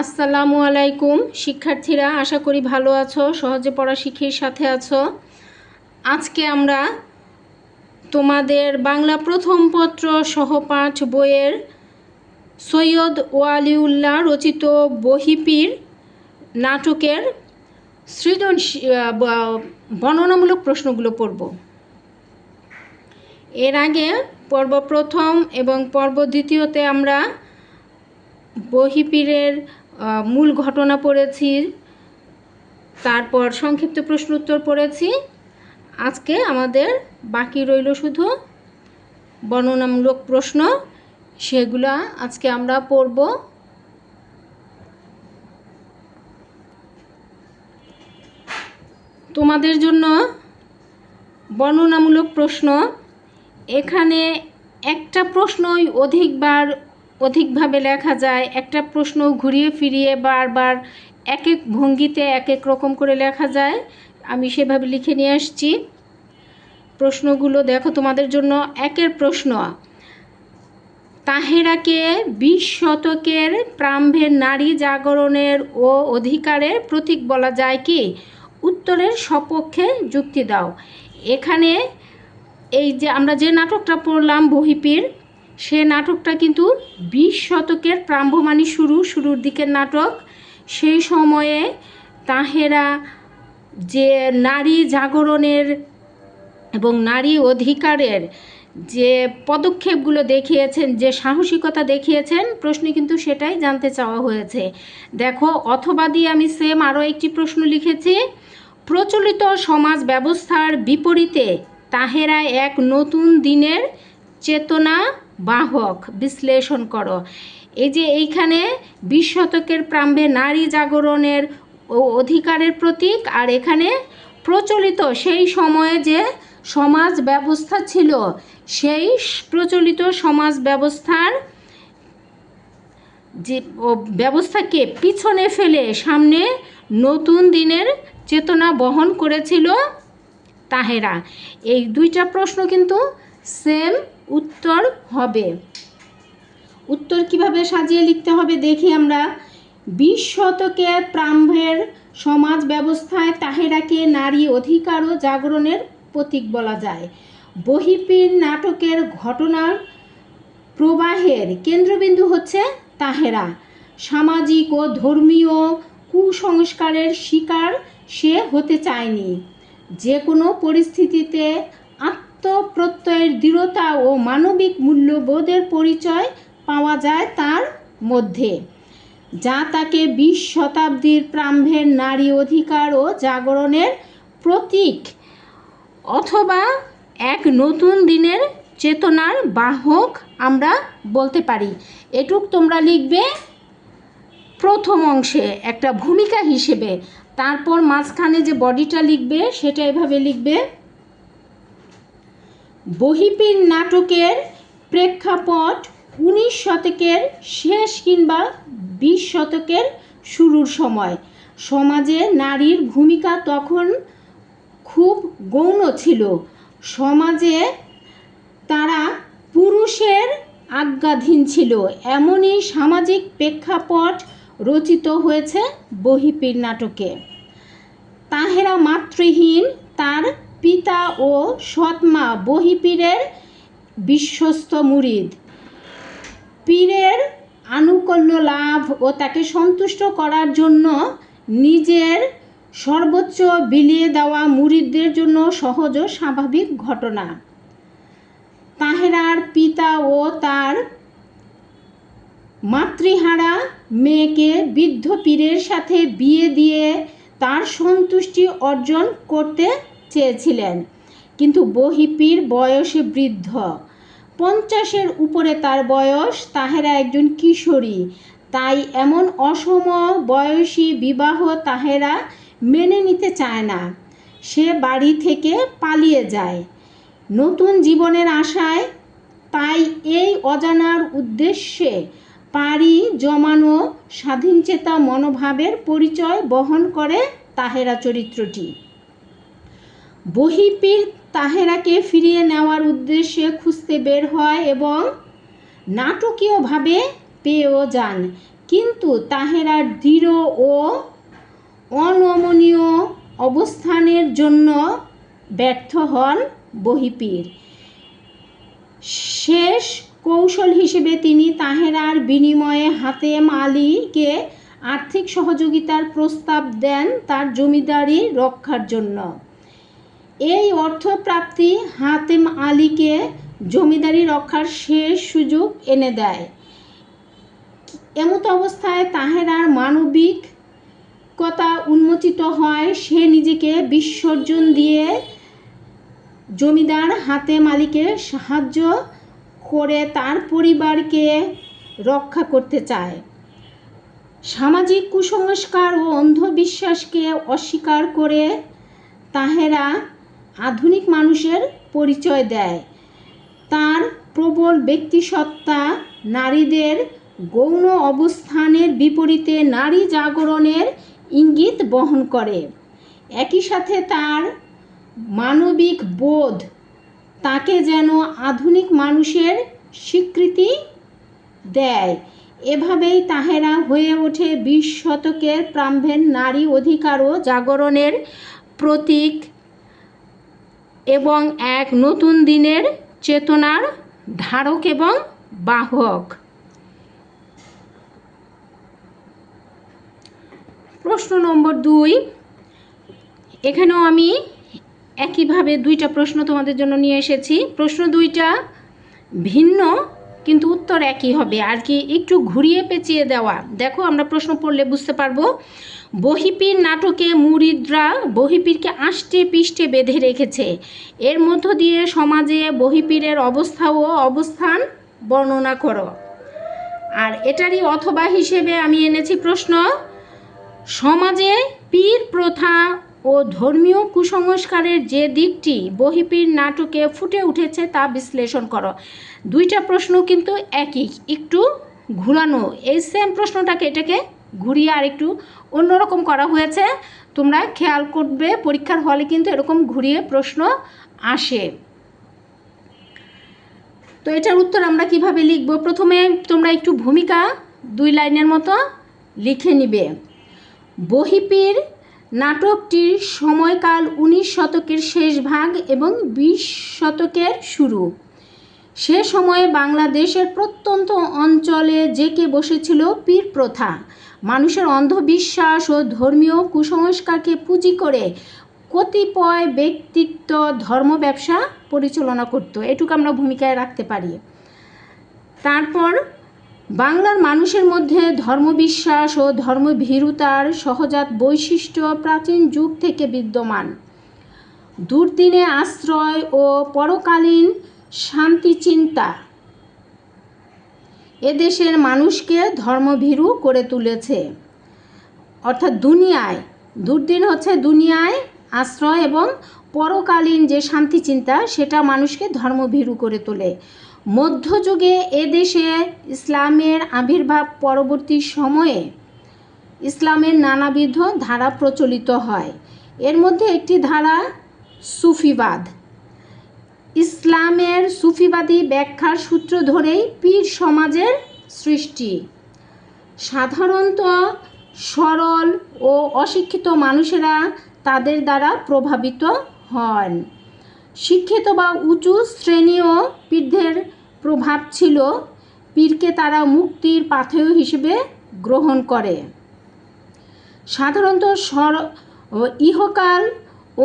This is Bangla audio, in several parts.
আসসালামু আলাইকুম শিক্ষার্থীরা, আশা করি ভালো আছো, সহজে পড়া শিখির সাথে আছো। আজকে আমরা তোমাদের বাংলা প্রথম পত্র সহপাঠ বইয়ের সৈয়দ ওয়ালিউল্লাহ রচিত বহিপীর নাটকের বর্ণনামূলক প্রশ্নগুলো পড়ব। এর আগে পর্ব প্রথম এবং পর্ব দ্বিতীয়তে আমরা বহিপীরের মূল ঘটনা পড়েছি, তারপর সংক্ষিপ্ত প্রশ্ন উত্তর পড়েছি। আজকে আমাদের বাকি রইল শুধু বর্ণনামূলক প্রশ্ন, সেগুলো আজকে আমরা পড়ব। তোমাদের জন্য বর্ণনামূলক প্রশ্ন, এখানে একটা প্রশ্নই অধিকভাবে লেখা যায়, একটা প্রশ্ন ঘুরিয়ে ফিরিয়ে বারবার এক এক ভঙ্গিতে এক এক রকম করে লেখা যায়। আমি সেভাবে লিখে নিয়ে আসছি। প্রশ্নগুলো দেখো তোমাদের জন্য। একের প্রশ্ন, তাহেরাকে 20 শতকের প্রারম্ভের নারী জাগরণের ও অধিকারের প্রতীক বলা যায় কি? উত্তরের সপক্ষে যুক্তি দাও। এখানে এই যে আমরা যে নাটকটা পড়লাম বহিপীর, সে নাটকটা কিন্তু 20 শতকের প্রারম্ভ মানে শুরুর দিকের নাটক। সেই সময়ে তাহেরা যে নারী জাগরণের এবং নারী অধিকারের যে পদক্ষেপগুলো দেখিয়েছেন, যে সাহসিকতা দেখিয়েছেন, প্রশ্নে কিন্তু সেটাই জানতে চাওয়া হয়েছে। দেখো, অথবা দিয়ে আমি সেম আরও একটি প্রশ্ন লিখেছি। প্রচলিত সমাজ ব্যবস্থার বিপরীতে তাহেরা এক নতুন দিনের চেতনা বাহক, বিশ্লেষণ করো। এই যে এইখানে 20 শতকের প্রারম্ভে নারী জাগরণের ও অধিকারের প্রতীক, আর এখানে প্রচলিত সেই সময়ে যে সমাজ ব্যবস্থা ছিল, সেই প্রচলিত সমাজ ব্যবস্থাকে পিছনে ফেলে সামনে নতুন দিনের চেতনা বহন করেছিল তাহেরা। এই দুইটা প্রশ্ন কিন্তু সেম উত্তর হবে। উত্তর কিভাবে সাজিয়ে লিখতে হবে দেখি আমরা। 20 শতকের প্রারম্ভের সমাজ ব্যবস্থায় তাহেরাকে নারী অধিকার ও জাগরণের প্রতীক বলা যায়। বহিপীর নাটকের ঘটনার প্রবাহের কেন্দ্রবিন্দু হচ্ছে তাহেরা। সামাজিক ও ধর্মীয় কুসংস্কারের শিকার সে হতে চায়নি। যে কোনো পরিস্থিতিতে আত্মপ্রত্যয়ের দৃঢ়তা ও মানবিক মূল্যবোধের পরিচয় পাওয়া যায় তার মধ্যে, যা তাকে 20 শতাব্দীর প্রারম্ভের নারী অধিকার ও জাগরণের প্রতীক অথবা এক নতুন দিনের চেতনার বাহক আমরা বলতে পারি। এটুক তোমরা লিখবে প্রথম অংশে একটা ভূমিকা হিসেবে। তারপর মাঝখানে যে বডিটা লিখবে সেটা এভাবে লিখবে। বহিপীর নাটকের প্রেক্ষাপট 19 শতকের শেষ কিংবা 20 শতকের শুরুর সময়। সমাজে নারীর ভূমিকা তখন খুব গৌণ ছিল। সমাজে তারা পুরুষের আজ্ঞাধীন ছিল। এমনই সামাজিক প্রেক্ষাপট রচিত হয়েছে বহিপীর নাটকে। তাহেরা মাতৃহীন, তার পিতা ও সৎমা বহিপীরের বিশ্বস্ত মুরিদ। পীরের আনুকূল্য লাভ ও তাকে সন্তুষ্ট করার জন্য নিজের সর্বোচ্চ বিলিয়ে দেওয়া মুরিদদের জন্য সহজ ও স্বাভাবিক ঘটনা। তাহেরার পিতা ও তার মাতৃহারা মেয়েকে বৃদ্ধ পীরের সাথে বিয়ে দিয়ে তার সন্তুষ্টি অর্জন করতে চেয়েছিলেন, কিন্তু বহিপীর বয়সে বৃদ্ধ, 50-এর উপরে তার বয়স। তাহেরা একজন কিশোরী, তাই এমন অসম বয়সী বিবাহ তাহেরা মেনে নিতে চায় না। সে বাড়ি থেকে পালিয়ে যায় নতুন জীবনের আশায়। তাই এই অজানার উদ্দেশ্যে পাড়ি জমানো স্বাধীনচেতা মনোভাবের পরিচয় বহন করে তাহেরা চরিত্রটি। বহিপীর তাহেরাকে ফিরিয়ে নেওয়ার উদ্দেশ্যে খুঁজতে বের হয় এবং নাটকীয়ভাবে পেয়েও যান, কিন্তু তাহেরার দৃঢ় ও অনমনীয় অবস্থানের জন্য ব্যর্থ হন বহিপীর। শেষ কৌশল হিসেবে তিনি তাহেরার বিনিময়ে হাতেম আলীকে আর্থিক সহযোগিতার প্রস্তাব দেন তার জমিদারি রক্ষার জন্য। এই অর্থপ্রাপ্তি হাতেম আলীকে জমিদারি রক্ষার শেষ সুযোগ এনে দেয়। এমত অবস্থায় তাহেরার মানবিকতা উন্মোচিত হয়। সে নিজেকে বিসর্জন দিয়ে জমিদার হাতেম আলীকে সাহায্য করে তার পরিবারকে রক্ষা করতে চায়। সামাজিক কুসংস্কার ও অন্ধবিশ্বাসকে অস্বীকার করে তাহেরা আধুনিক মানুষের পরিচয় দেয়। তার প্রবল ব্যক্তিসত্তা নারীদের গৌণ অবস্থানের বিপরীতে নারী জাগরণের ইঙ্গিত বহন করে। একই সাথে তার মানবিক বোধ তাকে যেন আধুনিক মানুষের স্বীকৃতি দেয়। এভাবেই তাহেরা হয়ে ওঠে 20 শতকের প্রারম্ভের নারী অধিকার ও জাগরণের প্রতীক এবং এক নতুন দিনের চেতনার ধারক এবং বাহক। প্রশ্ন নম্বর 2, এখানেও আমি একইভাবে 2টা প্রশ্ন তোমাদের জন্য নিয়ে এসেছি। প্রশ্ন 2টা ভিন্ন কিন্তু উত্তর একই হবে, আর কি একটু ঘুরিয়ে পেঁচিয়ে দেওয়া। দেখো, আমরা প্রশ্ন পড়লে বুঝতে পারবো। বহিপীর নাটকে মুরিদরা বহিপীরকে আষ্টে পৃষ্ঠে বেঁধে রেখেছে। এর মধ্য দিয়ে সমাজে বহিপীরের অবস্থা ও অবস্থান বর্ণনা করো। আর এটারই অথবা হিসেবে আমি এনেছি প্রশ্ন, সমাজে পীর প্রথা ও ধর্মীয় কুসংস্কারের যে দিকটি বহিপীর নাটকে ফুটে উঠেছে তা বিশ্লেষণ করো। 2টা প্রশ্ন কিন্তু একই, একটু ঘুরানো। এই সেম প্রশ্নটাকে এটাকে ঘুরিয়ে আর একটু অন্যরকম করা হয়েছে। তোমরা খেয়াল করবে পরীক্ষার হলে কিন্তু এরকম ঘুরিয়ে প্রশ্ন আসে। তো এটার উত্তর আমরা কিভাবে লিখব? প্রথমে তোমরা একটু ভূমিকা 2 লাইনের মতো লিখে নিবে। বহিপীর নাটকটির সময়কাল 19 শতকের শেষ ভাগ এবং 20 শতকের শুরু। সে সময়ে বাংলাদেশের প্রত্যন্ত অঞ্চলে জেঁকে বসেছিল পীর প্রথা। মানুষের অন্ধবিশ্বাস ও ধর্মীয় কুসংস্কারকে পুঁজি করে কতিপয় ব্যক্তিত্ব ধর্ম ব্যবসা পরিচালনা করত। এটুকু আমরা ভূমিকায় রাখতে পারি। তারপর বাংলার মানুষের মধ্যে ধর্মবিশ্বাস ও ধর্মভীরুতার সহজাত বৈশিষ্ট্য প্রাচীন যুগ থেকে বিদ্যমান। দুর্দিনে আশ্রয় ও পরকালীন শান্তিচিন্তা এদেশের মানুষকে ধর্মভীরু করে তুলেছে। অর্থাৎ দুনিয়ায়, দুর্দিন হচ্ছে দুনিয়ায় আশ্রয় এবং পরকালীন যে শান্তিচিন্তা সেটা মানুষকে ধর্মভীরু করে তোলে। মধ্যযুগে এদেশে ইসলামের আবির্ভাব পরবর্তী সময়ে ইসলামের নানাবিধ ধারা প্রচলিত হয়। এর মধ্যে একটি ধারা সুফিবাদ। ইসলামের সুফিবাদী ব্যাখ্যার সূত্র ধরেই পীর সমাজের সৃষ্টি। সাধারণত সরল ও অশিক্ষিত মানুষেরা তাদের দ্বারা প্রভাবিত হন। শিক্ষিত বা উঁচু শ্রেণীয় পীরদের প্রভাব ছিল। পীরকে তারা মুক্তির পাথেয় হিসেবে গ্রহণ করে। সাধারণত ইহকাল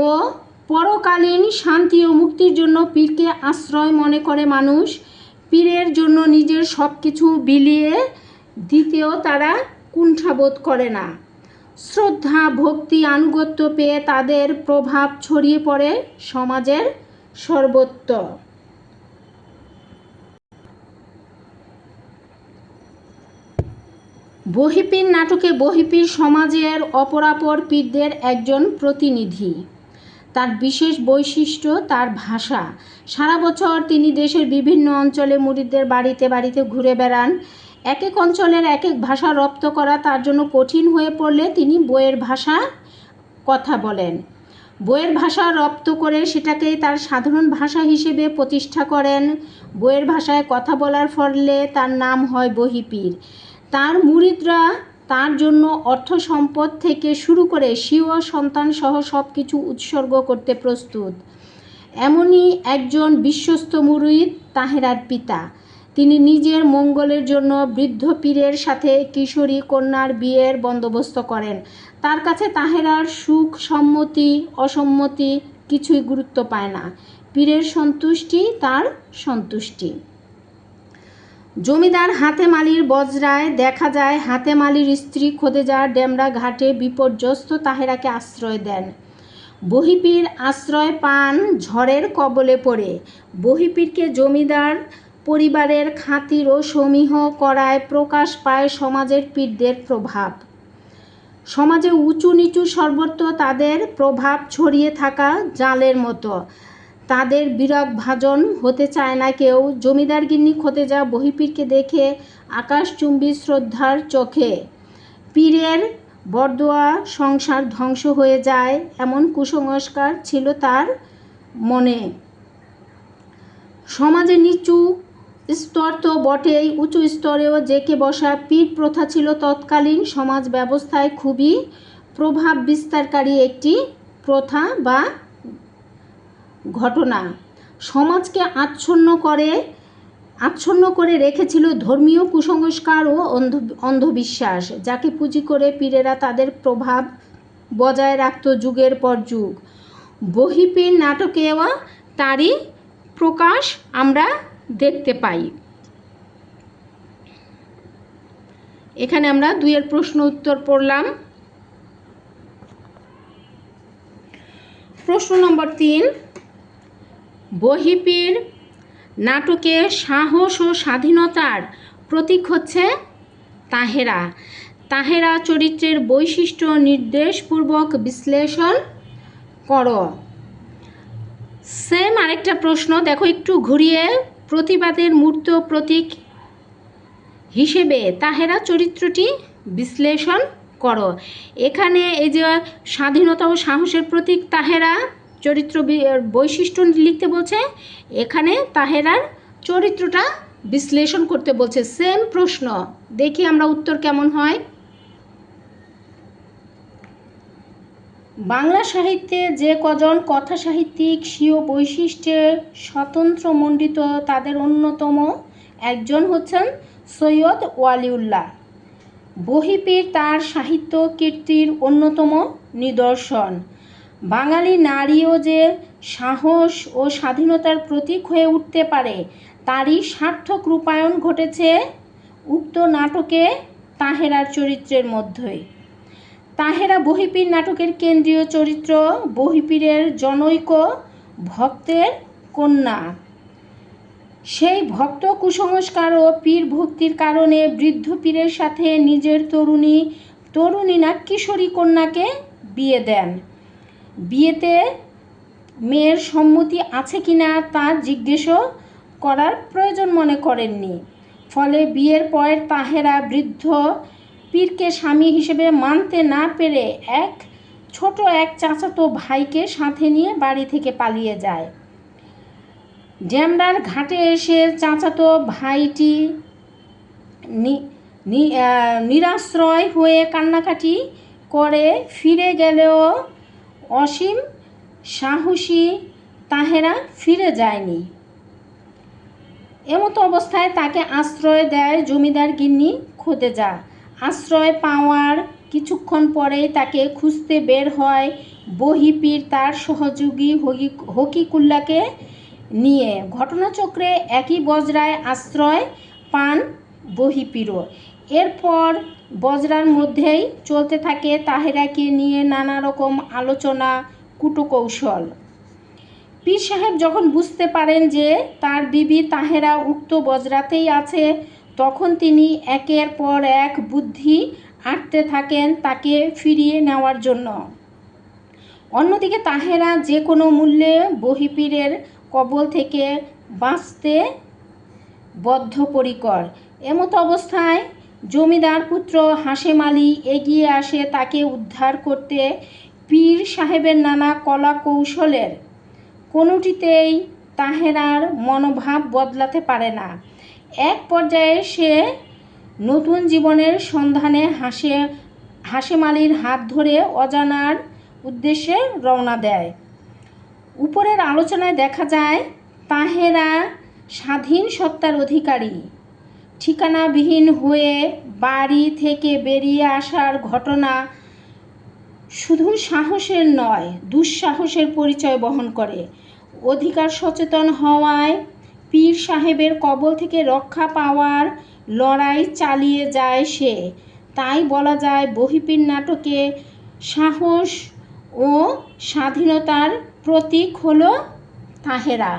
ও পরকালীন শান্তি ও মুক্তির জন্য পীরকে আশ্রয় মনে করে মানুষ। পীরের জন্য নিজের সব কিছু বিলিয়ে দিতেও তারা কুণ্ঠাবোধ করে না। শ্রদ্ধা, ভক্তি, আনুগত্য পেয়ে তাদের প্রভাব ছড়িয়ে পড়ে সমাজের সর্বত্র। বহিপীর নাটকে বহিপীর সমাজের অপরাপর পীরদের একজন প্রতিনিধি। তার বিশেষ বৈশিষ্ট্য তার ভাষা। সারা বছর তিনি দেশের বিভিন্ন অঞ্চলে মুরিদদের বাড়িতে বাড়িতে ঘুরে বেড়ান। এক এক অঞ্চলের এক এক ভাষা রপ্ত করা তার জন্য কঠিন হয়ে পড়লে তিনি বইয়ের ভাষা কথা বলেন। বইয়ের ভাষা রপ্ত করে সেটাকেই তার সাধারণ ভাষা হিসেবে প্রতিষ্ঠা করেন। বইয়ের ভাষায় কথা বলার ফলে তার নাম হয় বহিপীর। তার মুরিদরা তার জন্য অর্থ সম্পদ থেকে শুরু করে স্বীয় সন্তান সহ সব কিছু উৎসর্গ করতে প্রস্তুত। এমনই একজন বিশ্বস্ত মুরিদ তাহেরার পিতা। তিনি নিজের মঙ্গলের জন্য বৃদ্ধ পীরের সাথে কিশোরী কন্যার বিয়ের বন্দোবস্ত করেন। তার কাছে তাহেরার সুখ, সম্মতি, অসম্মতি কিছুই গুরুত্ব পায় না। পীরের সন্তুষ্টি তার সন্তুষ্টি। জমিদার হাতেম আলীর বজরায় দেখা যায় হাতেম আলীর স্ত্রী খোদেজা ডেমরা ঘাটে বিপর্যস্ত তাহেরাকে আশ্রয় দেন। বহিপীর আশ্রয় পান ঝড়ের কবলে পড়ে। বহিপীরকে জমিদার পরিবারের খাতির ও সমীহ করায় প্রকাশ পায় সমাজের পীরদের প্রভাব। সমাজে উঁচু নিচু সর্বত্র তাদের প্রভাব ছড়িয়ে থাকা জালের মতো। তাদের বিরাগভাজন হতে চায় না কেউ। জমিদার গিন্নি খোদেজা বহিপীরকে দেখে আকাশচুম্বী শ্রদ্ধার চোখে। পীরের বরদোয়া সংসার ধ্বংস হয়ে যায় এমন কুসংস্কার ছিল তার মনে। সমাজে নিচু স্তর তো বটেই, উঁচু স্তরেও জেঁকে বসা পীর প্রথা ছিল তৎকালীন সমাজ ব্যবস্থায় খুবই প্রভাব বিস্তারকারী একটি প্রথা বা ঘটনা। সমাজকে আচ্ছন্ন করে রেখেছিল ধর্মীয় কুসংস্কার ও অন্ধবিশ্বাস, যাকে পুঁজি করে পীরেরা তাদের প্রভাব বজায় রাখত যুগের পর যুগ। বহিপীর নাটকেও তারই প্রকাশ আমরা দেখতে পাই। এখানে আমরা 2-এর প্রশ্ন উত্তর পড়লাম। প্রশ্ন নম্বর 3, বহিপীর নাটকে সাহস ও স্বাধীনতার প্রতীক হচ্ছে তাহেরা। তাহেরা চরিত্রের বৈশিষ্ট্য নির্দেশপূর্বক বিশ্লেষণ করো। সেম আরেকটা প্রশ্ন দেখো, একটু ঘুরিয়ে প্রতিবাদের মূর্ত প্রতীক হিসেবে তাহেরা চরিত্রটি বিশ্লেষণ করো। এখানে এই যে স্বাধীনতা ও সাহসের প্রতীক তাহেরা চরিত্র বৈশিষ্ট্য লিখতে বলছে, এখানে তাহেরার চরিত্রটা বিশ্লেষণ করতে বলছে। সেম প্রশ্ন, দেখি আমরা উত্তর কেমন হয়। বাংলা সাহিত্যে যে কজন কথা সাহিত্যিক স্বীয় বৈশিষ্ট্যে স্বতন্ত্র মণ্ডিত তাদের অন্যতম একজন হচ্ছেন সৈয়দ ওয়ালিউল্লাহ। বহিপীর তার সাহিত্য কীর্তির অন্যতম নিদর্শন। বাঙালি নারীও যে সাহস ও স্বাধীনতার প্রতীক হয়ে উঠতে পারে তারই সার্থক রূপায়ণ ঘটেছে উক্ত নাটকে তাহেরার চরিত্রের মধ্যেই। তাহেরা বহিপীর নাটকের কেন্দ্রীয় চরিত্র। বহিপীরের জনৈক ভক্তের কন্যা। সেই ভক্ত কুসংস্কার ও পীর ভক্তির কারণে বৃদ্ধ পীরের সাথে নিজের তরুণী না কিশোরী কন্যাকে বিয়ে দেন। বিয়েতে মেয়ের সম্মতি আছে কিনা তা জিজ্ঞেসও করার প্রয়োজন মনে করেননি। ফলে বিয়ের পর তাহেরা বৃদ্ধ পীরকে স্বামী হিসেবে মানতে না পেরে ছোট এক চাচাতো ভাইকে সাথে নিয়ে বাড়ি থেকে পালিয়ে যায়। ডেমরার ঘাটে এসে চাচাতো ভাইটি নিরাশ্রয় হয়ে কান্নাকাটি করে ফিরে গেলেও অসীম সাহসী তাহেরা ফিরে যায়নি। এমতো অবস্থায় তাকে আশ্রয় দেয় জমিদার গিন্নি খোদেজা। আশ্রয় পাওয়ার কিছুক্ষণ পরেই তাকে খুঁজতে বের হয় বহিপীর তার সহযোগী হকিকুল্লাকে নিয়ে। ঘটনাচক্রে একই বজরায় আশ্রয় পান বহিপীরও। এরপর বজরার মধ্যেই চলতে থাকে তাহেরাকে নিয়ে নানা রকম আলোচনা, কূটকৌশল। পীর সাহেব যখন বুঝতে পারেন যে তার বিবি তাহেরা উক্ত বজরাতেই আছে, তখন তিনি একের পর এক বুদ্ধি আঁটতে থাকেন তাকে ফিরিয়ে নেওয়ার জন্য। অন্যদিকে তাহেরা যে কোনো মূল্যে বহিপীরের কবল থেকে বাঁচতে বদ্ধপরিকর। এমতো অবস্থায় জমিদার পুত্র হাশেম আলী এগিয়ে আসে তাকে উদ্ধার করতে। পীর সাহেবের নানা কলা কৌশলের কোনোটিতেই তাহেরার মনোভাব বদলাতে পারে না। এক পর্যায়ে সে নতুন জীবনের সন্ধানে হাশেম আলীর হাত ধরে অজানার উদ্দেশ্যে রওনা দেয়। উপরের আলোচনায় দেখা যায় তাহেরা স্বাধীন সত্তার অধিকারী। ঠিকানাবিহীন হয়ে বাড়ি থেকে বেরিয়ে আসার ঘটনা শুধু সাহসের নয়, দুঃসাহসের পরিচয় বহন করে। অধিকার সচেতন হওয়ায় পীর সাহেবের কবল থেকে রক্ষা পাওয়ার লড়াই চালিয়ে যায় সে। তাই বলা যায় বহিপীর নাটকে সাহস ও স্বাধীনতার প্রতীক হলো তাহেরা।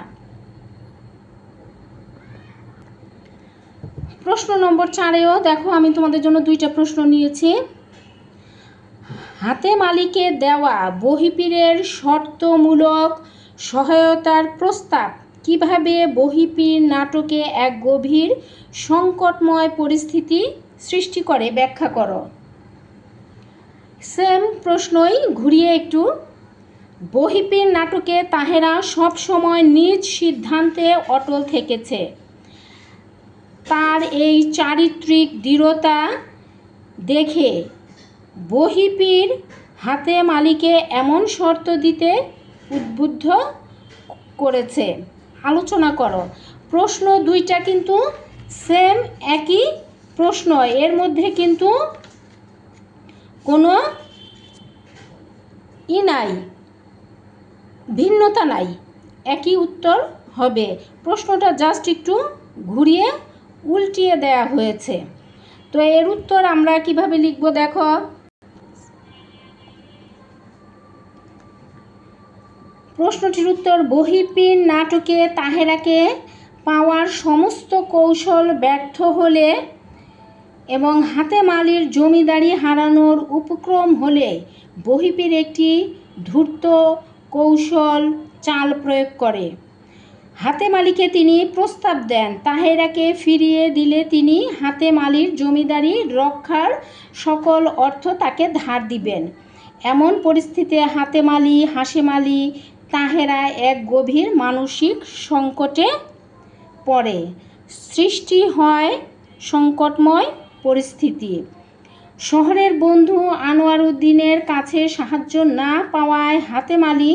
প্রশ্ন নম্বর 4-এও দেখো আমি তোমাদের জন্য 2টা প্রশ্ন নিয়েছি। হাতেম আলীকে দেওয়া বহিপীরের শর্তমূলক সহায়তার প্রস্তাব কিভাবে বহিপীর নাটকে এক গভীর সংকটময় পরিস্থিতি সৃষ্টি করে ব্যাখ্যা করো। সেম প্রশ্নই ঘুরিয়ে একটু। বহিপীর নাটকে তাহেরা সব সময় নিজ সিদ্ধান্তে অটল থেকেছে। তার এই চারিত্রিক দৃঢ়তা দেখে বহিপীর হাতেম আলীকে এমন শর্ত দিতে উদ্বুদ্ধ করেছে। আলোচনা করো। প্রশ্ন 2টা কিন্তু সেম একই প্রশ্ন, এর মধ্যে কিন্তু কোনো নাই, ভিন্নতা নাই, একই উত্তর হবে। প্রশ্নটা জাস্ট একটু ঘুরিয়ে উল্টিয়ে দেয়া হয়েছে। তো এর উত্তর আমরা কিভাবে লিখব দেখো। প্রশ্নটির উত্তর, বহিপীর নাটকে তাহেরাকে পাওয়ার সমস্ত কৌশল ব্যর্থ হলে এবং হাতেম আলীর জমিদারি হারানোর উপক্রম হলে বহিপীর একটি ধূর্ত কৌশল চাল প্রয়োগ করে। হাতেম আলীকে তিনি প্রস্তাব দেন তাহেরাকে ফিরিয়ে দিলে তিনি হাতেম আলীর জমিদারি রক্ষার সকল অর্থ তাকে ধার দিবেন। এমন পরিস্থিতিতে হাতেম আলী, হাশেম আলী, তাহেরা এক গভীর মানসিক সংকটে পড়ে। সৃষ্টি হয় সংকটময় পরিস্থিতি। শহরের বন্ধু আনোয়ার উদ্দিনের কাছে সাহায্য না পাওয়ায় হাতেম আলী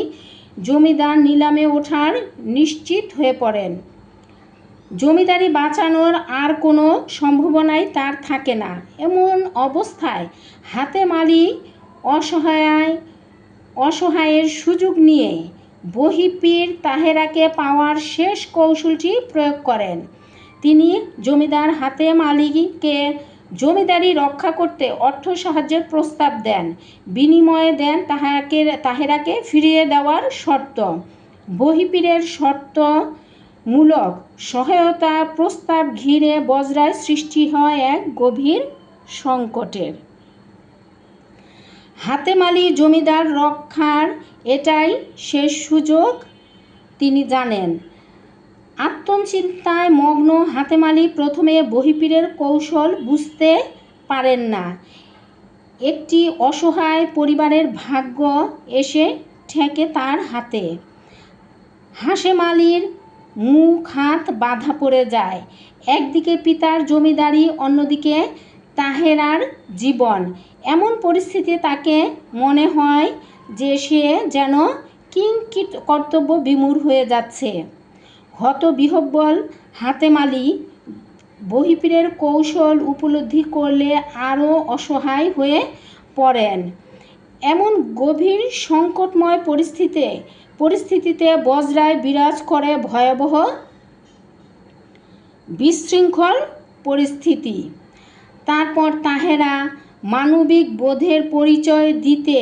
জমিদার নিলামে ওঠার নিশ্চিত হয়ে পড়েন। জমিদারি বাঁচানোর আর কোনো সম্ভাবনাই তার থাকে না। এমন অবস্থায় হাতেম আলী অসহায়ের সুযোগ নিয়ে বহিপীর তাহেরাকে পাওয়ার শেষ কৌশলটি প্রয়োগ করেন। তিনি জমিদার হাতেম আলীকে জমিদারি রক্ষা করতে অর্থ সাহায্যের প্রস্তাব দেন। বিনিময়ে দেন তাহেরাকে ফিরিয়ে দেওয়ার শর্ত। বহিপীরের শর্তমূলক সহায়তা প্রস্তাব ঘিরে বজরায় সৃষ্টি হয় এক গভীর সংকটের। হাতেম আলী জমিদার রক্ষার এটাই শেষ সুযোগ তিনি জানেন। আত্মচিন্তায় মগ্ন হাতেম আলী প্রথমে বহিপীরের কৌশল বুঝতে পারেন না। একটি অসহায় পরিবারের ভাগ্য এসে ঠেকে তার হাতে। হাশেম আলীর মুখ হাত বাঁধা পড়ে যায়। একদিকে পিতার জমিদারি, অন্যদিকে তাহেরার জীবন। এমন পরিস্থিতিতে তাকে মনে হয় যে সে যেন কর্তব্য বিমূঢ় হয়ে যাচ্ছে। হতবিহ্বল হাতেম আলী বহিপীরের কৌশল উপলব্ধি করলে আরও অসহায় হয়ে পড়েন। এমন গভীর সংকটময় পরিস্থিতিতে বজরায় বিরাজ করে ভয়াবহ বিশৃঙ্খল পরিস্থিতি। তারপর তাহেরা মানবিক বোধের পরিচয় দিতে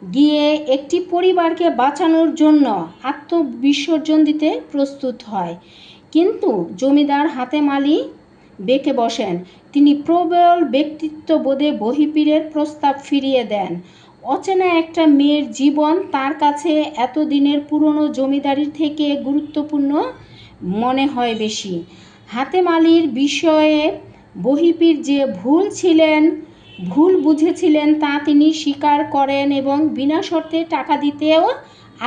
গিয়ে একটি পরিবারকে বাঁচানোর জন্য আত্মবিসর্জন দিতে প্রস্তুত হয়। কিন্তু জমিদার হাতেম আলী বেঁকে বসেন। তিনি প্রবল ব্যক্তিত্ববোধে বহিপীরের প্রস্তাব ফিরিয়ে দেন। অচেনা একটা মেয়ের জীবন তার কাছে এতদিনের পুরনো জমিদারির থেকে গুরুত্বপূর্ণ মনে হয় বেশি। হাতেম আলীর বিষয়ে বহিপীর যে ভুল বুঝেছিলেন তা তিনি স্বীকার করেন এবং বিনা শর্তে টাকা দিতেও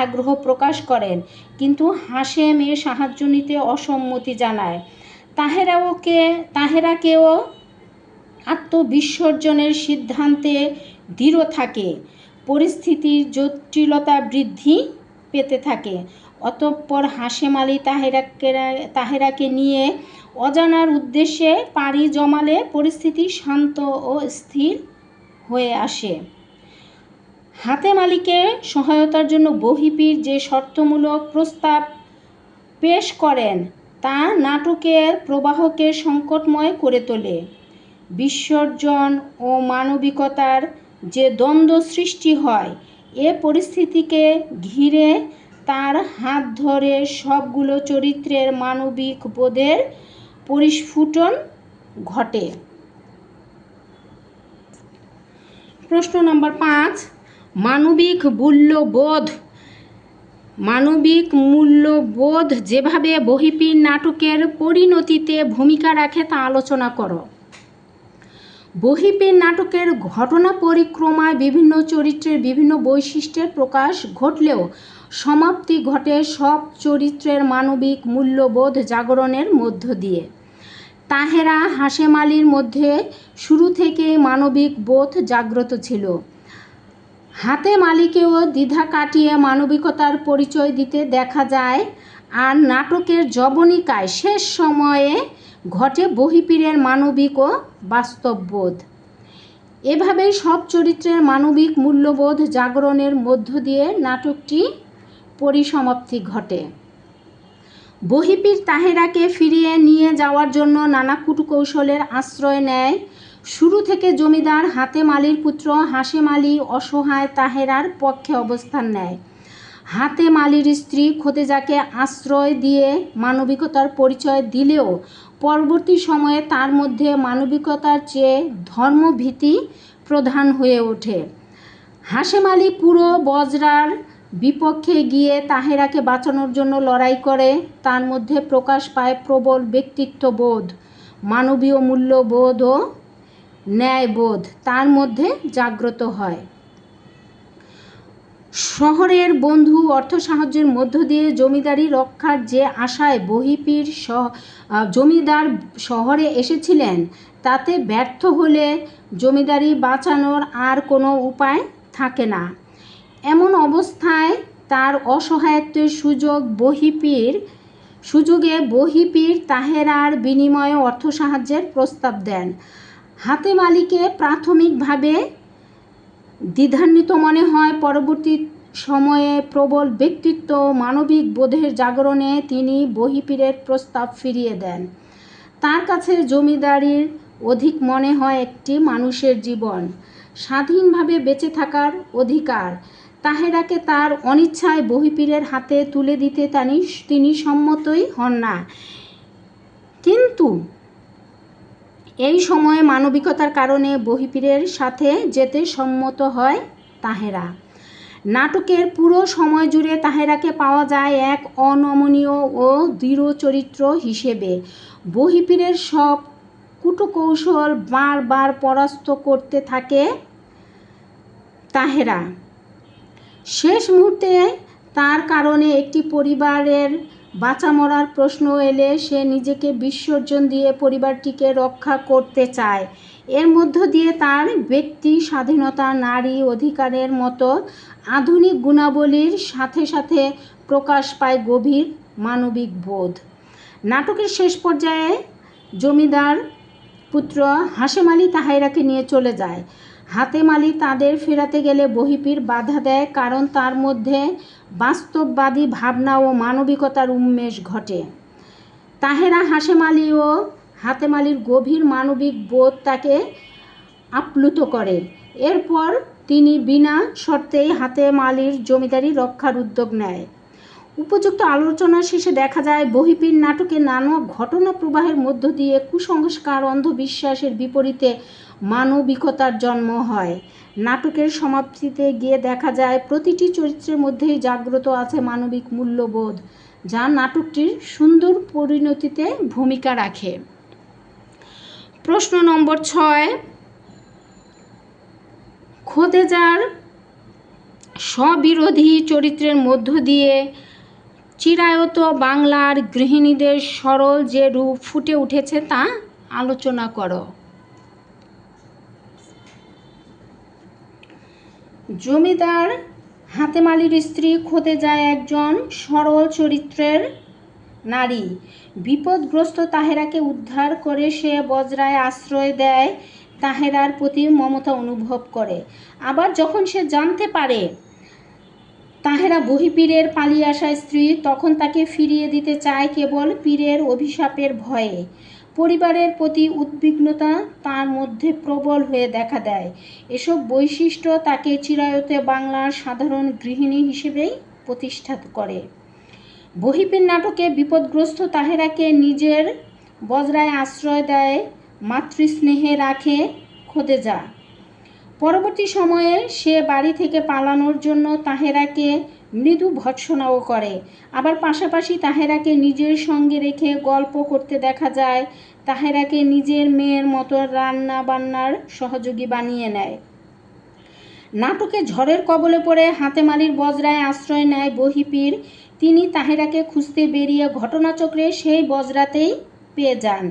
আগ্রহ প্রকাশ করেন। কিন্তু হাশেম এর সাহায্য নিতে অসম্মতি জানায়। তাহেরাকেও আত্মবিসর্জনের সিদ্ধান্তে দৃঢ় থাকে, পরিস্থিতির জটিলতা বৃদ্ধি পেতে থাকে। অতঃপর হাশেম আলী তাহেরাকে নিয়ে অজানার উদ্দেশ্যে পাড়ি জমালে পরিস্থিতি শান্ত ও স্থির হয়ে আসে। হাতেম আলীকে সহায়তার জন্য বহিপীর যে শর্তমূলক প্রস্তাব পেশ করেন তা নাটকের প্রবাহকে সংকটময় করে তোলে। বিসর্জন ও মানবিকতার যে দ্বন্দ্ব সৃষ্টি হয়, এ পরিস্থিতিকে ঘিরে তার হাত ধরে সবগুলো চরিত্রের মানবিক বোধের পরিস্ফুটন ঘটে। প্রশ্ন নম্বর 5, মানবিক মূল্যবোধ যেভাবে বহিপীর নাটকের পরিণতিতে ভূমিকা রাখে তা আলোচনা করো। বহিপীর নাটকের ঘটনা পরিক্রমায় বিভিন্ন চরিত্রের বিভিন্ন বৈশিষ্ট্যের প্রকাশ ঘটলেও সমাপ্তি ঘটে সব চরিত্রের মানবিক মূল্যবোধ জাগরণের মধ্য দিয়ে। তাহেরা হাশেম আলীর মধ্যে শুরু থেকেই মানবিক বোধ জাগ্রত ছিল। হাতেম আলীকেও দ্বিধা কাটিয়ে মানবিকতার পরিচয় দিতে দেখা যায়, আর নাটকের যবনিকায় শেষ সময়ে ঘটে বহিপীরের মানবিক ও বাস্তববোধ। এভাবেই সব চরিত্রের মানবিক মূল্যবোধ জাগরণের মধ্য দিয়ে নাটকটি পরিসমাপ্তি ঘটে। বহিপীর তাহেরাকে ফিরিয়ে নিয়ে যাওয়ার জন্য নানা কূটকৌশলের আশ্রয় নেয়। শুরু থেকে জমিদার হাতেম আলীর পুত্র হাশেম আলী অসহায় তাহেরার পক্ষে অবস্থান নেয়। হাতেম আলীর স্ত্রী খোদেজাকে আশ্রয় দিয়ে মানবিকতার পরিচয় দিলেও পরবর্তী সময়ে তার মধ্যে মানবিকতার চেয়ে ধর্মভীতি প্রধান হয়ে ওঠে। হাশেম আলী পুরো বজরার বিপক্ষে গিয়ে তাহেরাকে বাঁচানোর জন্য লড়াই করে। তার মধ্যে প্রকাশ পায় প্রবল ব্যক্তিত্ববোধ, মানবীয় মূল্যবোধ ও ন্যায়বোধ তার মধ্যে জাগ্রত হয়। শহরের বন্ধু অর্থ সাহায্যের মধ্য দিয়ে জমিদারি রক্ষার যে আশায় বহিপীর জমিদার শহরে এসেছিলেন, তাতে ব্যর্থ হলে জমিদারি বাঁচানোর আর কোনো উপায় থাকে না। এমন অবস্থায় তার অসহায়ত্বের সুযোগে বহিপীর তাহেরার বিনিময়ে অর্থ সাহায্যের প্রস্তাব দেন। হাতেম আলীকে প্রাথমিকভাবে দ্বিধান্বিত মনে হয়, পরবর্তী সময়ে প্রবল ব্যক্তিত্ব ও মানবিক বোধের জাগরণে তিনি বহিপীরের প্রস্তাব ফিরিয়ে দেন। তার কাছে জমিদারির অধিক মনে হয় একটি মানুষের জীবন, স্বাধীনভাবে বেঁচে থাকার অধিকার। তাহেরাকে তার অনিচ্ছায় বহিপীরের হাতে তুলে দিতে তিনি সম্মতই হন না, কিন্তু এই সময়ে মানবিকতার কারণে বহিপীরের সাথে যেতে সম্মত হয় তাহেরা। নাটকের পুরো সময় জুড়ে তাহেরাকে পাওয়া যায় এক অনমনীয় ও দৃঢ় চরিত্র হিসেবে। বহিপীরের সব কূটকৌশল বারবার পরাস্ত করতে থাকে তাহেরা। শেষ মুহূর্তে তার কারণে একটি পরিবারের বাঁচা মরার প্রশ্ন এলে সে নিজেকে বিসর্জন দিয়ে পরিবারটিকে রক্ষা করতে চায়। এর মধ্য দিয়ে তার ব্যক্তি স্বাধীনতা, নারী অধিকারের মতো আধুনিক গুণাবলীর সাথে সাথে প্রকাশ পায় গভীর মানবিক বোধ। নাটকের শেষ পর্যায়ে জমিদার পুত্র হাশেম আলী তাহেরাকে নিয়ে চলে যায়। হাতেম আলী তাদের ফেরাতে গেলে বহিপীর বাধা দেয়, কারণ তার মধ্যে বাস্তববাদী ভাবনা ও মানবিকতার উন্মেষ ঘটে। তাহেরা হাশেম আলী ও হাতেম আলীর গভীর মানবিক বোধ তাকে আপ্লুত করে। এরপর তিনি বিনা শর্তেই হাতেম আলীর জমিদারি রক্ষার উদ্যোগ নেয়। উপযুক্ত আলোচনা শেষে দেখা যায় বহিপীর নাটকে নানা ঘটনা প্রবাহের মধ্য দিয়ে কুসংস্কার, অন্ধবিশ্বাসের বিপরীতে মানবিকতার জন্ম হয়। নাটকের সমাপ্তিতে গিয়ে দেখা যায় প্রতিটি চরিত্রের মধ্যেই জাগ্রত আছে মানবিক মূল্যবোধ, যা নাটকটির সুন্দর পরিণতিতে ভূমিকা রাখে। প্রশ্ন নম্বর 6, খোদেজার স্ববিরোধী চরিত্রের মধ্য দিয়ে চিরায়ত বাংলার গৃহিণীদের সরল যে রূপ ফুটে উঠেছে তা আলোচনা করো। জমিদার হাতেম আলীর স্ত্রী খোদেজা একজন সরল চরিত্রের নারী। বিপদগ্রস্ত তাহেরাকে উদ্ধার করে সে বজরায় আশ্রয় দেয়, তাহেরার প্রতি মমতা অনুভব করে। আবার যখন সে জানতে পারে তাহেরা বহিপীরের পালিয়ে আসা স্ত্রী, তখন তাকে ফিরিয়ে দিতে চায় কেবল পীরের অভিশাপের ভয়ে। পরিবারের প্রতি উদ্বিগ্নতা তার মধ্যে প্রবল হয়ে দেখা দেয়। এসব বৈশিষ্ট্য তাকে চিরায়তে বাংলার সাধারণ গৃহিণী হিসেবেই প্রতিষ্ঠা করে। বহিপীর নাটকে বিপদগ্রস্ত তাহেরাকে নিজের বজরায় আশ্রয় দেয়, মাতৃস্নেহে রাখে খোদেজা। পরবর্তী সময়ে সে বাড়ি থেকে পালানোর জন্য তাহেরাকে মৃদু ভৎসনাও করে। আবার পাশাপাশি তাহেরাকে নিজের সঙ্গে রেখে গল্প করতে দেখা যায়, তাহেরাকে নিজের মেয়ের মতো রান্না বান্নার সহযোগী বানিয়ে নেয়। নাটকে ঝড়ের কবলে পড়ে হাতেম আলীর বজরায় আশ্রয় নেয় বহিপীর। তিনি তাহেরাকে খুঁজতে বেরিয়ে ঘটনাচক্রে সেই বজরাতেই পেয়ে যান।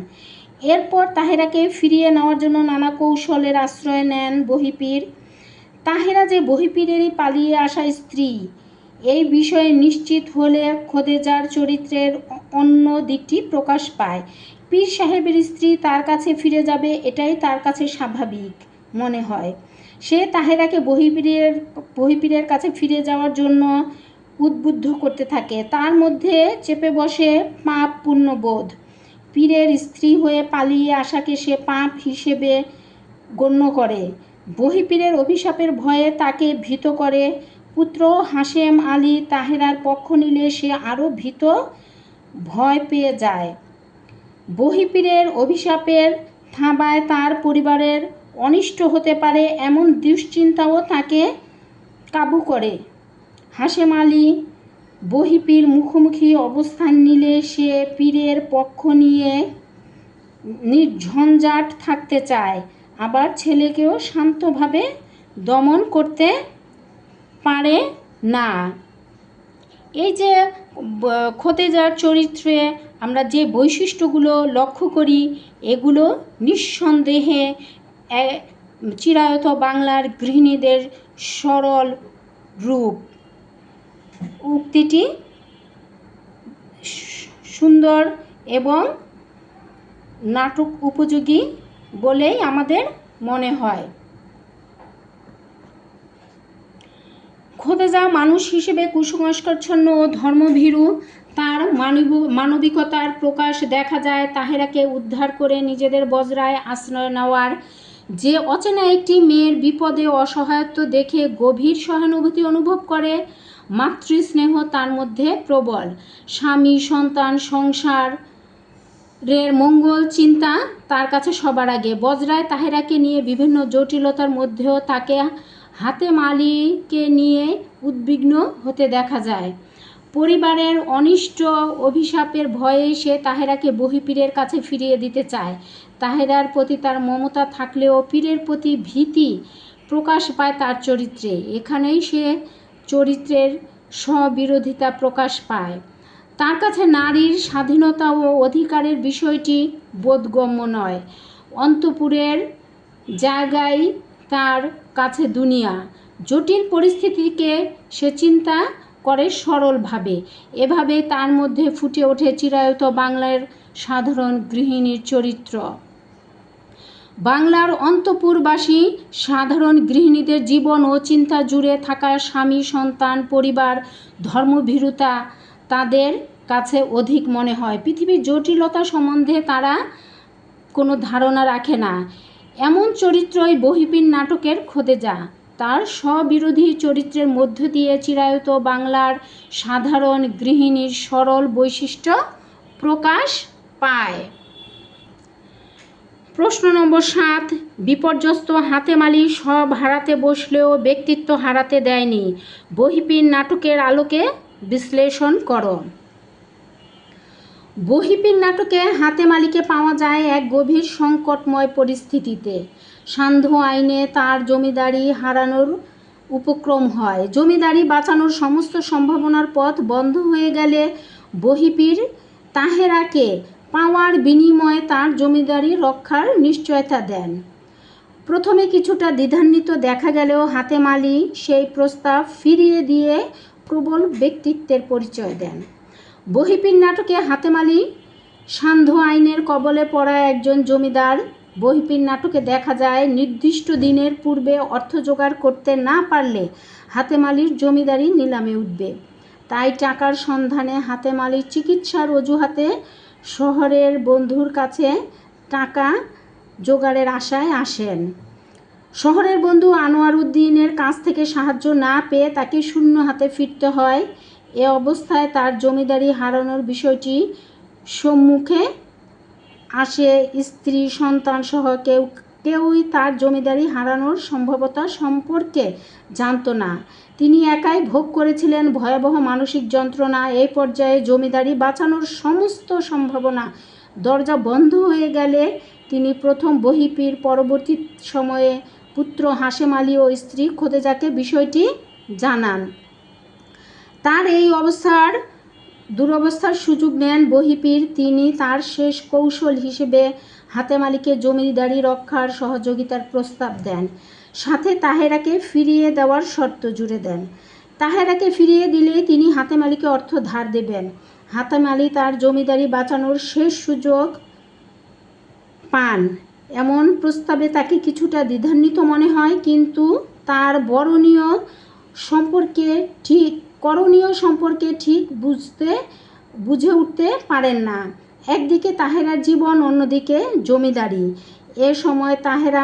এরপর তাহেরাকে ফিরিয়ে নেওয়ার জন্য নানা কৌশলের আশ্রয় নেন বহিপীর। তাহেরা যে বহিপীরেরই পালিয়ে আসা স্ত্রী, এই বিষয়ে নিশ্চিত হলে খোদেজার চরিত্রের অন্য দিকটি প্রকাশ পায়। পীর সাহেবের স্ত্রী তার কাছে ফিরে যাবে, এটাই তার কাছে স্বাভাবিক মনে হয়। সে তাহেরাকে বহিপীরের কাছে ফিরে যাওয়ার জন্য উদ্বুদ্ধ করতে থাকে। তার মধ্যে চেপে বসে পাপ পুণ্যবোধ। পীরের স্ত্রী হয়ে পালিয়ে আসাকে সে পাপ হিসেবে গণ্য করে। বহিপীরের অভিশাপের ভয়ে তাকে ভীত করে। পুত্র হাশেম আলী তাহেরার পক্ষ নিলে সে আরও ভীত, ভয় পেয়ে যায়। বহিপীরের অভিশাপের থাবায় তার পরিবারের অনিষ্ট হতে পারে এমন দুশ্চিন্তাও তাকে কাবু করে। হাশেম আলী বহিপীর মুখোমুখি অবস্থান নিলে সে পীরের পক্ষ নিয়ে নির্ঝঞ্ঝাট থাকতে চায়, আবার ছেলেকেও শান্তভাবে দমন করতে পারে না। এই যে খোদেজার চরিত্রে আমরা যে বৈশিষ্ট্যগুলো লক্ষ্য করি, এগুলো নিঃসন্দেহে চিরায়ত বাংলার গৃহিণীদের সরল রূপ। উক্তিটি সুন্দর এবং নাটক উপযোগী বলেই আমাদের মনে হয়। খোদেজা মানুষ হিসেবে কুসংস্কারচ্ছন্ন ও ধর্মভীরু। তার মানবিকতার প্রকাশ দেখা যায় তাহেরাকে উদ্ধার করে নিজেদের বজরায় আশ্রয় নেওয়ার। যে অচেনা একটি মেয়ের বিপদে অসহায়ত্ব দেখে গভীর সহানুভূতি অনুভব করে। মাতৃস্নেহ তার মধ্যে প্রবল। স্বামী, সন্তান, সংসারের মঙ্গল চিন্তা তার কাছে সবার আগে। বজরায় তাহেরাকে নিয়ে বিভিন্ন জটিলতার মধ্যেও তাকে হাতেম আলীকে নিয়ে উদ্বিগ্ন হতে দেখা যায়। পরিবারের অনিষ্ট অভিশাপের ভয়ে সে তাহেরাকে বহিপীরের কাছে ফিরিয়ে দিতে চায়। তাহেরার প্রতি তার মমতা থাকলেও পীরের প্রতি ভীতি প্রকাশ পায় তার চরিত্রে। এখানেই সে চরিত্রের স্ববিরোধিতা প্রকাশ পায়। তার কাছে নারীর স্বাধীনতা ও অধিকারের বিষয়টি বোধগম্য নয়। অন্তঃপুরের জায়গায় তার কাছে দুনিয়া। জটিল পরিস্থিতিকে সে চিন্তা করে সরলভাবে। এভাবে তার মধ্যে ফুটে ওঠে চিরায়ত বাংলার সাধারণ গৃহিণীর চরিত্র। বাংলার অন্তঃপুরবাসী সাধারণ গৃহিণীদের জীবন ও চিন্তা জুড়ে থাকা স্বামী, সন্তান, পরিবার, ধর্মভীরুতা তাদের কাছে অধিক মনে হয়। পৃথিবীর জটিলতা সম্বন্ধে তারা কোনো ধারণা রাখে না। এমন চরিত্রই বহিপীর নাটকের খোদেজা। তার স্ববিরোধী চরিত্রের মধ্য দিয়ে চিরায়ত বাংলার সাধারণ গৃহিণীর সরল বৈশিষ্ট্য প্রকাশ পায়। প্রশ্ন নম্বর 7। বিপর্যস্ত হাতেম আলী সব হারাতে বসলেও ব্যক্তিত্ব হারাতে দেয়নি। বহিপীর নাটকের আলোকে বিশ্লেষণ করো। বহিপীর নাটকে হাতেম আলীকে পাওয়া যায় এক গভীর সংকটময় পরিস্থিতিতে। সান্ধ্য আইনে তার জমিদারি হারানোর উপক্রম হয়। জমিদারি বাঁচানোর সমস্ত সম্ভাবনার পথ বন্ধ হয়ে গেলে বহিপীর তাহেরাকে পাওয়ার বিনিময়ে তার জমিদারি রক্ষার নিশ্চয়তা দেন। প্রথমে কিছুটা দ্বিধান্বিত দেখা গেলেও হাতেম আলী সেই প্রস্তাব ফিরিয়ে দিয়ে প্রবল ব্যক্তিত্বের পরিচয় দেন। বহিপীর নাটকে হাতেম আলী সান্ধ্য আইনের কবলে পড়া একজন জমিদার। বহিপীর নাটকে দেখা যায় নির্দিষ্ট দিনের পূর্বে অর্থ জোগাড় করতে না পারলে হাতেম আলীর জমিদারি নিলামে উঠবে। তাই টাকার সন্ধানে হাতেম আলীর চিকিৎসার অজুহাতে শহরের বন্ধুর কাছে টাকা জোগাড়ের আশায় আসেন। শহরের বন্ধু আনোয়ার উদ্দিনের কাছ থেকে সাহায্য না পেয়ে তাকে শূন্য হাতে ফিরতে হয়। এ অবস্থায় তার জমিদারি হারানোর বিষয়টি সম্মুখে আসে। স্ত্রী সন্তান সহ কেউই তার জমিদারি হারানোর সম্ভাবনা সম্পর্কে জানত না। তিনি একাই ভোগ করেছিলেন ভয়াবহ মানসিক যন্ত্রণা। এই পর্যায়ে জমিদারি বাঁচানোর সমস্ত সম্ভাবনা দরজা বন্ধ হয়ে গেলে তিনি প্রথম বহিপীর, পরবর্তী সময়ে পুত্র হাশেম আলী ও স্ত্রী খোদেজাকে বিষয়টি জানান। তার এই দুরবস্থার সুযোগ নেন বহিপীর। তিনি তার শেষ কৌশল হিসেবে হাতেম আলীকে জমিদারি রক্ষার সহযোগিতার প্রস্তাব দেন, সাথে তাহেরাকে ফিরিয়ে দেওয়ার শর্ত জুড়ে দেন। তাহেরাকে ফিরিয়ে দিলে তিনি হাতেম আলীকে অর্থ ধার দেবেন। হাতেম আলী তার জমিদারি বাঁচানোর শেষ সুযোগ পান। এমন প্রস্তাবে তাকে কিছুটা দ্বিধান্বিত মনে হয়, কিন্তু তার করণীয় সম্পর্কে ঠিক বুঝে উঠতে পারেন না। একদিকে তাহেরার জীবন, অন্যদিকে জমিদারি। এ সময় তাহেরা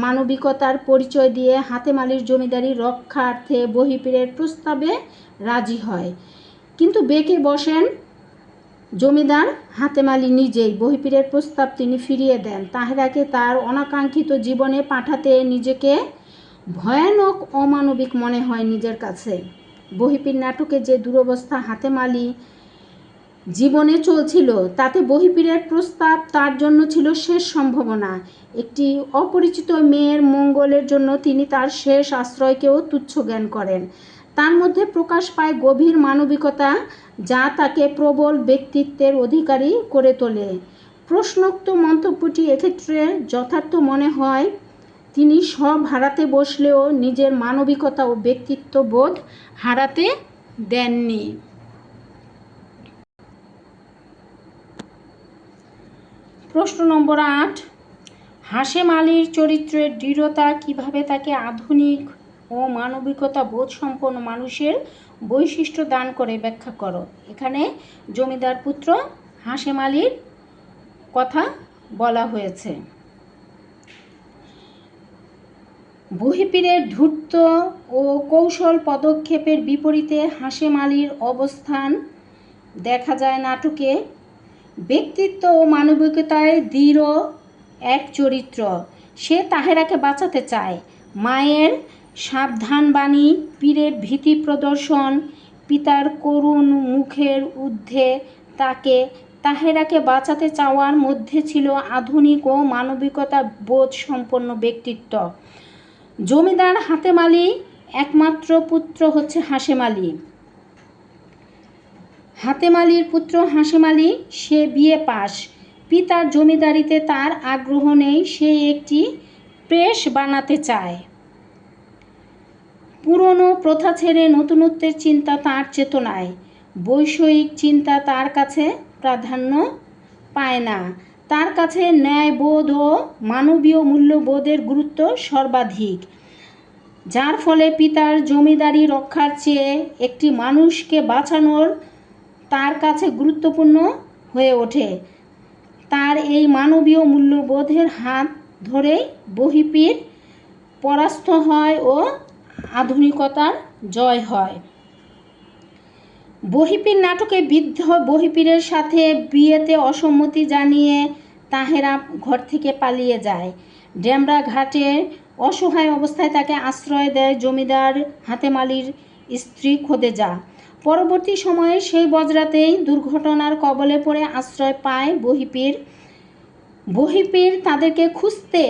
মানবিকতার পরিচয় দিয়ে হাতেম আলীর জমিদারি রক্ষার্থে বহিপীরের প্রস্তাবে রাজি হয়, কিন্তু বেঁকে বসেন জমিদার হাতেম আলী নিজেই। বহিপীরের প্রস্তাব তিনি ফিরিয়ে দেন। তাহেরাকে তার অনাকাঙ্ক্ষিত জীবনে পাঠাতে নিজেকে ভয়ানক অমানবিক মনে হয় নিজের কাছে। বহিপীর নাটকে যে দুরবস্থা হাতেম আলী জীবনে চলছিল, তাতে বহিপীরের প্রস্তাব তার জন্য ছিল শেষ সম্ভাবনা। একটি অপরিচিত মেয়ের মঙ্গলের জন্য তিনি তার শেষ আশ্রয়কেও তুচ্ছ জ্ঞান করেন। তার মধ্যে প্রকাশ পায় গভীর মানবিকতা, যা তাকে প্রবল ব্যক্তিত্বের অধিকারী করে তোলে। প্রশ্নোক্ত মন্তব্যটি এক্ষেত্রে যথার্থ মনে হয়। তিনি সব হারাতে বসলেও নিজের মানবিকতা ও ব্যক্তিত্ব বোধ হারাতে দেননি। প্রশ্ন নম্বর 8, হাশেম আলীর চরিত্রের দৃঢ়তা কিভাবে তাকে আধুনিক ও মানবিকতা বোধ সম্পন্ন মানুষের বৈশিষ্ট্য দান করে ব্যাখ্যা করো। এখানে জমিদার পুত্র হাশেম আলীর কথা বলা হয়েছে। বহিপীরের ধূর্ত ও কৌশল পদক্ষেপের বিপরীতে হাশেম আলীর অবস্থান দেখা যায় নাটকে। ব্যক্তিত্ব ও মানবিকতায় দৃঢ় এক চরিত্র। সে তাহেরাকে বাঁচাতে চায়। মায়ের সাবধানবাণী, পীরের ভীতি প্রদর্শন, পিতার করুণ মুখের ঊর্ধ্বে তাহেরাকে বাঁচাতে চাওয়ার মধ্যে ছিল আধুনিক ও মানবিকতা বোধ সম্পন্ন ব্যক্তিত্ব। জমিদার হাতেম আলী একমাত্র পুত্র হচ্ছে হাশেম আলী। হাতেম আলীর পুত্র হাশেম আলী, সে বিএ পাস। পিতার জমিদারিতে তার আগ্রহ নেই। সে একটি প্রেস বানাতে চায়। পুরনো প্রথা ছেড়ে নতুনত্বের চিন্তা তার চেতনায়। বৈষয়িক চিন্তা তার কাছে প্রাধান্য পায় না। তার কাছে ন্যায়বোধ ও মানবীয় মূল্যবোধের গুরুত্ব সর্বাধিক, যার ফলে পিতার জমিদারি রক্ষার চেয়ে একটি মানুষকে বাঁচানোর তার কাছে গুরুত্বপূর্ণ হয়ে ওঠে। তার এই মানবীয় মূল্যবোধের হাত ধরেই বহিপীর পরাস্ত হয় ও আধুনিকতার জয় হয়। বহিপীর নাটকে বৃদ্ধ বহিপীরের সাথে বিয়েতে অসম্মতি জানিয়ে তাহেরা ঘর থেকে পালিয়ে যায়। ডেমরা ঘাটে অসহায় অবস্থায় তাকে আশ্রয় দেয় জমিদার হাতেম আলীর স্ত্রী খোদেজা। পরবর্তী সময়ে সেই বজরাতেই দুর্ঘটনার কবলে পড়ে আশ্রয় পায় বহিপীর তাদেরকে খুঁজতে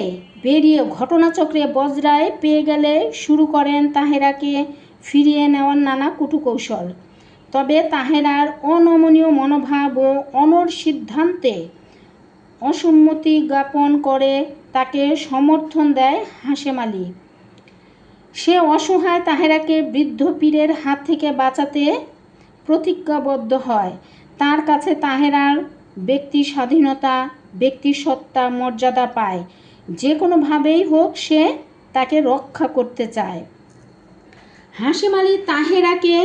বেরিয়ে ঘটনাচক্রে বজরায় পেয়ে গেলে শুরু করেন তাহেরাকে ফিরিয়ে নেওয়ার নানা কুটুকৌশল। তবে তাহেরার অনমনীয় মনোভাব ও অনড় সিদ্ধান্তে অসম্মতি জ্ঞাপন করে তাকে সমর্থন দেয় হাশেম আলী। সে অসহায় তাহেরাকে বৃদ্ধ পীরের হাত থেকে বাঁচাতে প্রতিজ্ঞাবদ্ধ হয়। তার কাছে তাহেরার ব্যক্তি স্বাধীনতা, ব্যক্তি সত্তা, মর্যাদা পায়। যে কোনোভাবেই হোক সে তাকে রক্ষা করতে চায়। হাশেম আলী তাহেরাকে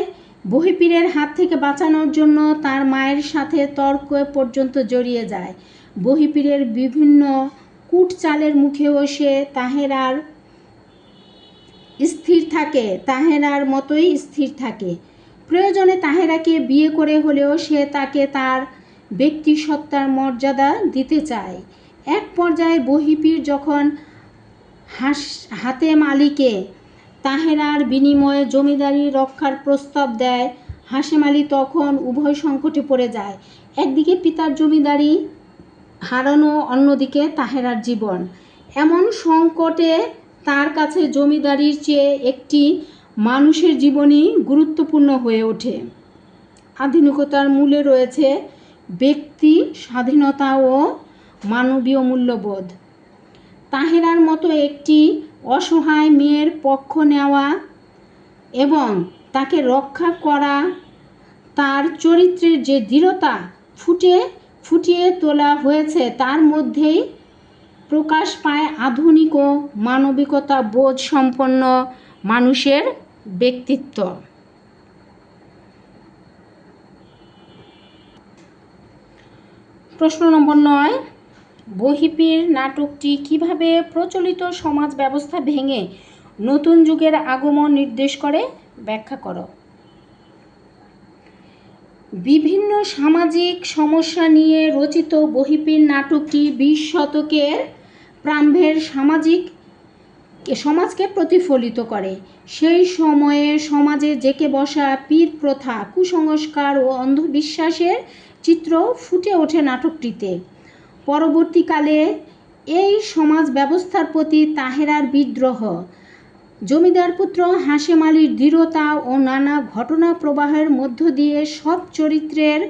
বহিপীরের হাত থেকে বাঁচানোর জন্য তার মায়ের সাথে তর্ক পর্যন্ত জড়িয়ে যায়। বহিপীরের বিভিন্ন কূটচালের মুখেও সে তাহেরার মতোই স্থির থাকে। প্রয়োজনে তাহেরাকে বিয়ে করে হলেও সে তাকে তার ব্যক্তি সত্তার মর্যাদা দিতে চায়। এক পর্যায়ে বহিপীর যখন হাতেম আলীকে তাহেরার বিনিময়ে জমিদারি রক্ষার প্রস্তাব দেয়, হাশেম আলী তখন উভয় সংকটে পড়ে যায়। একদিকে পিতার জমিদারি হারানো, অন্যদিকে তাহেরার জীবন। এমন সংকটে তার কাছে জমিদারির চেয়ে একটি মানুষের জীবনই গুরুত্বপূর্ণ হয়ে ওঠে। আধুনিকতার মূলে রয়েছে ব্যক্তি স্বাধীনতা ও মানবীয় মূল্যবোধ। তাহেরার মতো একটি অসহায় মেয়ের পক্ষ নেওয়া এবং তাকে রক্ষা করা, তার চরিত্রের যে দৃঢ়তা ফুটিয়ে তোলা হয়েছে তার মধ্যেই প্রকাশ পায় আধুনিক ও মানবিকতা বোধ সম্পন্ন মানুষের ব্যক্তিত্ব। প্রশ্ন নম্বর 9, বহিপীর নাটকটি কিভাবে প্রচলিত সমাজ ব্যবস্থা ভেঙে নতুন যুগের আগমন নির্দেশ করে? ব্যাখ্যা করো। বিভিন্ন সামাজিক সমস্যা নিয়ে রচিত বহিপীর নাটকটি 20 শতকের প্রারম্ভের সমাজকে প্রতিফলিত করে। সেই সময়ে সমাজে জেঁকে বসা পীর প্রথা, কুসংস্কার ও অন্ধবিশ্বাসের চিত্র ফুটে ওঠে নাটকটিতে। পরবর্তীকালে এই সমাজ ব্যবস্থার প্রতি তাহেরার বিদ্রোহ, জমিদার পুত্র হাশেম আলীর দৃঢ়তা ও নানা ঘটনা প্রবাহের মধ্য দিয়ে সব চরিত্রের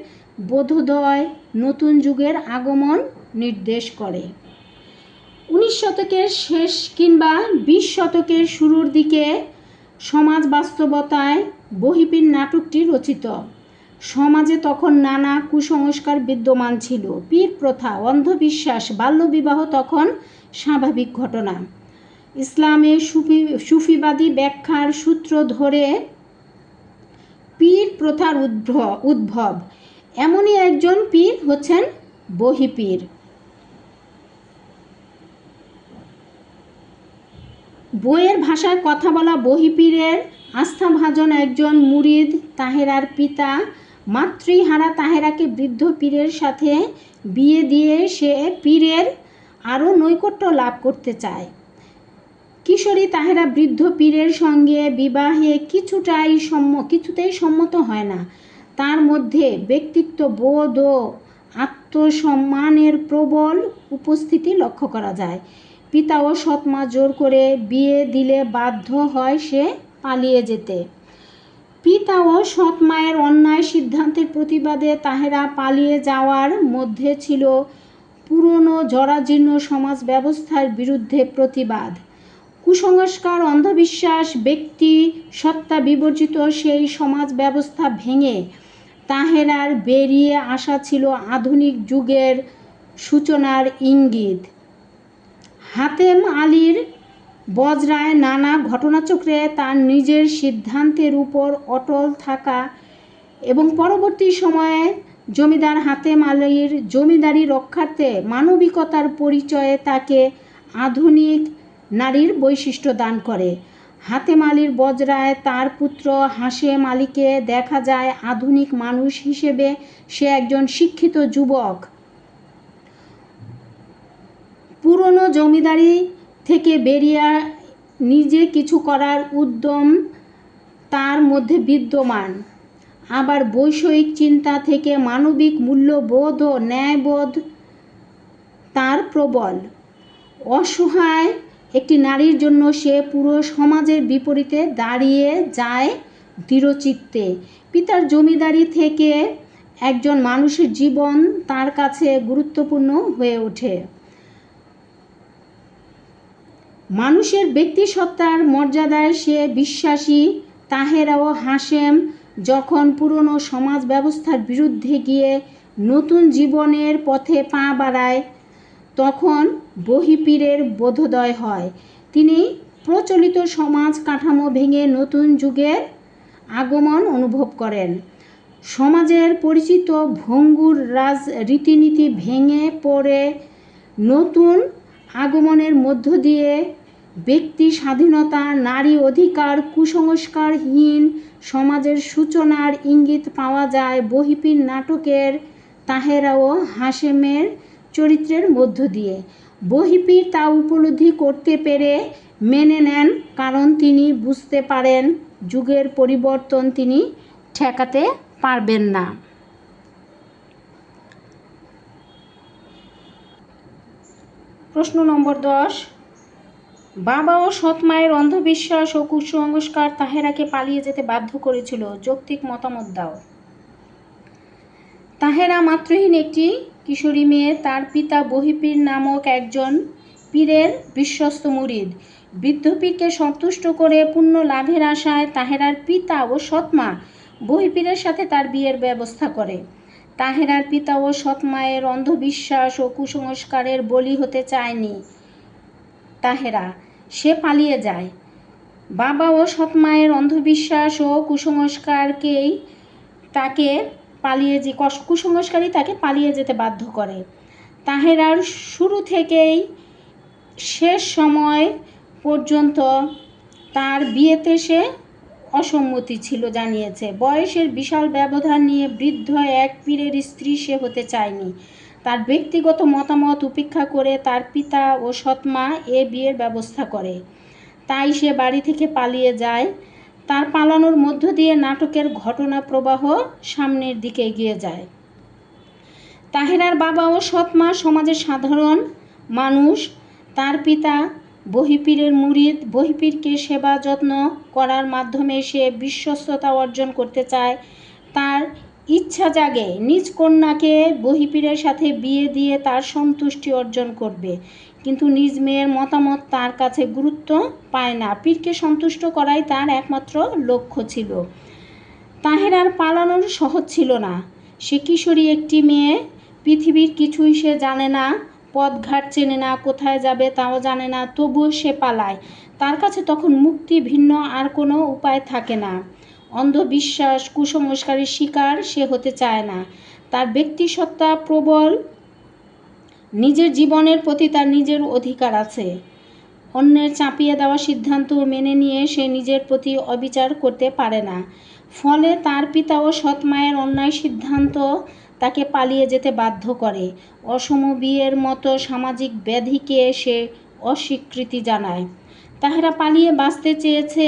বোধোদয় নতুন যুগের আগমন নির্দেশ করে। 19 শতকের শেষ কিংবা 20 শতকের শুরুর দিকে সমাজ বাস্তবতায় বহিপীর নাটকটি রচিত। সমাজে তখন নানা কুসংস্কার বিদ্যমান ছিল। পীর প্রথা, অন্ধবিশ্বাস, বাল্যবিবাহ তখন স্বাভাবিক ঘটনা। ইসলামের সুফিবাদী ব্যাখ্যার সূত্র ধরে পীর প্রথার উদ্ভব। এমনই একজন পীর হচ্ছেন বহিপীর। বইয়ের ভাষায় কথা বলা বহিপীরের আস্থাভাজন একজন মুরিদ তাহেরার পিতা মাতৃহারা তাহেরাকে বৃদ্ধ পীরের সাথে বিয়ে দিয়ে সে পীরের আরও নৈকট্য লাভ করতে চায়। কিশোরী তাহেরা বৃদ্ধ পীরের সঙ্গে বিবাহে কিছুতেই সম্মত হয় না। তার মধ্যে ব্যক্তিত্ব বোধ ও আত্মসম্মানের প্রবল উপস্থিতি লক্ষ্য করা যায়। পিতা ও সৎমা জোর করে বিয়ে দিলে বাধ্য হয় সে পালিয়ে যেতে। পিতা ও সৎ মায়ের অন্যায় সিদ্ধান্তের প্রতিবাদে তাহেরা পালিয়ে যাওয়ার মধ্যে ছিল পুরনো জরাজীর্ণ সমাজ ব্যবস্থার বিরুদ্ধে প্রতিবাদ। কুসংস্কার, অন্ধবিশ্বাস, ব্যক্তি সত্তা বিবর্জিত সেই সমাজ ব্যবস্থা ভেঙে তাহেরার বেরিয়ে আসা ছিল আধুনিক যুগের সূচনার ইঙ্গিত। হাতেম আলীর বজরায় নানা ঘটনাচক্রে তার নিজের সিদ্ধান্তের উপর অটল থাকা এবং পরবর্তী সময়ে জমিদার হাতেম আলীর জমিদারি রক্ষার্থে মানবিকতার পরিচয়ে তাকে আধুনিক নারীর বৈশিষ্ট্য দান করে। হাতেম আলীর বজরায় তার পুত্র হাশেম আলীকে দেখা যায় আধুনিক মানুষ হিসেবে। সে একজন শিক্ষিত যুবক। পুরনো জমিদারি থেকে বেরিয়ে নিজে কিছু করার উদ্যম তার মধ্যে বিদ্যমান। আবার বৈষয়িক চিন্তা থেকে মানবিক মূল্যবোধ ও ন্যায়বোধ তার প্রবল। অসহায় একটি নারীর জন্য সে পুরো সমাজের বিপরীতে দাঁড়িয়ে যায় দৃঢ়চিত্তে। পিতার জমিদারি থেকে একজন মানুষের জীবন তার কাছে গুরুত্বপূর্ণ হয়ে ওঠে। মানুষের ব্যক্তিসত্তার মর্যাদায় সে বিশ্বাসী। তাহেরা ও হাশেম যখন পুরনো সমাজ ব্যবস্থার বিরুদ্ধে গিয়ে নতুন জীবনের পথে পা বাড়ায় তখন বহিপীরের বোধোদয় হয়। তিনি প্রচলিত সমাজ কাঠামো ভেঙে নতুন যুগের আগমন অনুভব করেন। সমাজের পরিচিত ভঙ্গুর রীতিনীতি ভেঙে পড়ে নতুন আগমনের মধ্য দিয়ে ব্যক্তি স্বাধীনতা, নারী অধিকার, কুসংস্কারহীন সমাজের সূচনার ইঙ্গিত পাওয়া যায় বহিপীর নাটকের তাহেরা ও হাশেমের চরিত্রের মধ্য দিয়ে। বহিপীর তা উপলব্ধি করতে পেরে মেনে নেন, কারণ তিনি বুঝতে পারেন যুগের পরিবর্তন তিনি ঠেকাতে পারবেন না। প্রশ্ন নম্বর 10, বাবা ও সৎ মায়ের অন্ধবিশ্বাস ও কুসংস্কার তাহেরাকে পালিয়ে যেতে বাধ্য করেছিল। যৌক্তিক মতামত দাও। তাহেরা মাত্রহীন একটি কিশোরী মেয়ে। তার পিতা বহিপীর নামক একজন পীরের বিশ্বস্ত মুরিদ। বৃদ্ধ পীরকে সন্তুষ্ট করে পুণ্য লাভের আশায় তাহেরার পিতা ও সৎমা বহিপীরের সাথে তার বিয়ের ব্যবস্থা করে। তাহেরার পিতা ও সৎ মায়ের অন্ধবিশ্বাস ও কুসংস্কারের বলি হতে চায়নি তাহেরা, সে পালিয়ে যায়। বাবা ও সৎ মায়ের অন্ধবিশ্বাস ও কুসংস্কারই তাকে পালিয়ে যেতে বাধ্য করে। তাহেরার শুরু থেকেই শেষ সময় পর্যন্ত তার বিয়েতে সে অসম্মতি ছিল জানিয়েছে। বয়সের বিশাল ব্যবধান নিয়ে বৃদ্ধ এক পীরের স্ত্রী সে হতে চায়নি। তার ব্যক্তিগত মতামত উপেক্ষা করে তার পিতা ও সৎমা এ বিয়ের ব্যবস্থা করে। তাই সে বাড়ি থেকে পালিয়ে যায়। তার পালানোর মধ্য দিয়ে নাটকের ঘটনা প্রবাহ সামনের দিকে এগিয়ে যায়। তাহেরার বাবা ও সৎমা সমাজের সাধারণ মানুষ। তার পিতা বহিপীরের মুরিদ। বহিপীরকে সেবা যত্ন করার মাধ্যমে সে বিশ্বস্ততা অর্জন করতে চায়। তার ইচ্ছা জাগে নিজ কন্যাকে বহিপীরের সাথে বিয়ে দিয়ে তার সন্তুষ্টি অর্জন করবে, কিন্তু নিজ মেয়ের মতামত তার কাছে গুরুত্ব পায় না। পীরকে সন্তুষ্ট করাই তার একমাত্র লক্ষ্য ছিল। তাহেরার পালানোর সহজ ছিল না। সে কিশোরী একটি মেয়ে, পৃথিবীর কিছুই সে জানে না, পথঘাট চেনে না, কোথায় যাবে তাও জানে না, তবুও সে পালায়। তার কাছে তখন মুক্তি ভিন্ন আর কোনো উপায় থাকে না। অন্ধবিশ্বাস, কুসংস্কারের শিকার সে হতে চায় না। তার ব্যক্তিসত্তা প্রবল। নিজের জীবনের প্রতি তার নিজের অধিকার আছে। অন্যের চাপিয়ে দেওয়া সিদ্ধান্ত মেনে নিয়ে সে নিজের প্রতি অবিচার করতে পারে না। ফলে তার পিতা ও সৎ মায়ের অন্যায় সিদ্ধান্ত তাকে পালিয়ে যেতে বাধ্য করে। অসম বিয়ের মতো সামাজিক ব্যাধিকে সে অস্বীকৃতি জানায়। তাহেরা পালিয়ে বাঁচতে চেয়েছে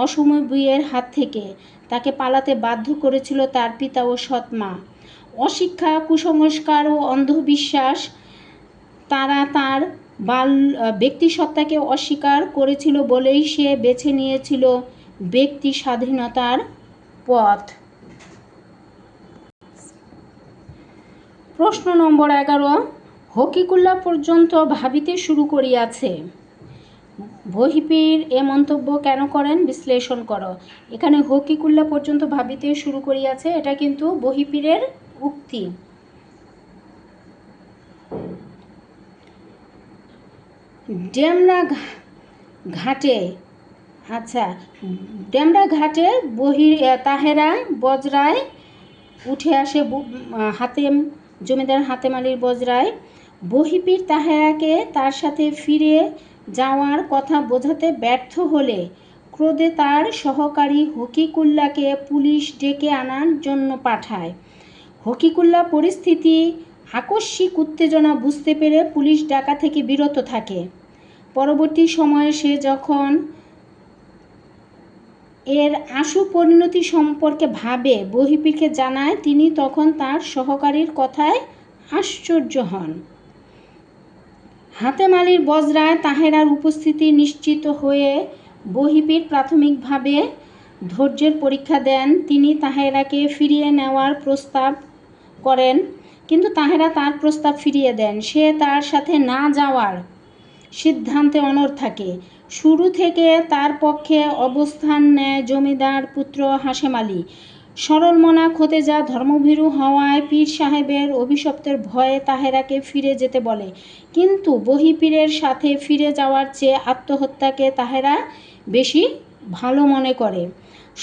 অসম বিয়ের হাত থেকে। তাকে পালাতে বাধ্য করেছিল তার পিতা ও সৎ মা। অশিক্ষা, কুসংস্কার ও অন্ধবিশ্বাস তারা তার ব্যক্তিসত্তাকে অস্বীকার করেছিল বলেই সে বেছে নিয়েছিল ব্যক্তি স্বাধীনতার পথ। প্রশ্ন নম্বর 11, হকিকুল্লাহ পর্যন্ত ভাবিতে শুরু করিয়াছে। বহিপীর এ মন্তব্য কেন করেন বিশ্লেষণ করো। এখানে হকিকুল্লাহ পর্যন্ত ভাবিতে শুরু করিয়াছে, এটা কিন্তু বহিপীরের উক্তি। ডেমরা ঘাটে ডেমরা ঘাটে তাহেরা বজরায় উঠে আসে জমিদার হাতেম আলীর বজরায়। বহিপীর তাহেরাকে তার সাথে ফিরে যাওয়ার কথা বোঝাতে ব্যর্থ হলে ক্রোধে তার সহকারী হকিকুল্লাহকে পুলিশ ডেকে আনার জন্য পাঠায়। হকিকুল্লাহ পরিস্থিতি আকস্মিক উত্তেজনা বুঝতে পেরে পুলিশ ডাকা থেকে বিরত থাকে। পরবর্তী সময়ে সে যখন এর আশু পরিণতি সম্পর্কে ভাবে বহিপীরকে জানায়, তিনি তখন তার সহকারীর কথায় আশ্চর্য হন। হাতেম আলীর বজরায় তাহেরার উপস্থিতি নিশ্চিত হয়ে বহিপীর প্রাথমিকভাবে ধৈর্যের পরীক্ষা দেন। তিনি তাহেরাকে ফিরিয়ে নেওয়ার প্রস্তাব করেন, কিন্তু তাহেরা তার প্রস্তাব ফিরিয়ে দেন। সে তার সাথে না যাওয়ার সিদ্ধান্তে অনড় থাকে। শুরু থেকে তার পক্ষে অবস্থান নেয় জমিদার পুত্র হাশেম আলী। সরল মনা খোতেজা ধর্মভীরু হওয়ায় পীর সাহেবের অভিশপ্তের ভয়ে তাহেরাকে ফিরে যেতে বলে, কিন্তু বহিপীরের সাথে ফিরে যাওয়ার চেয়ে আত্মহত্যাকে তাহেরা বেশি ভালো মনে করে।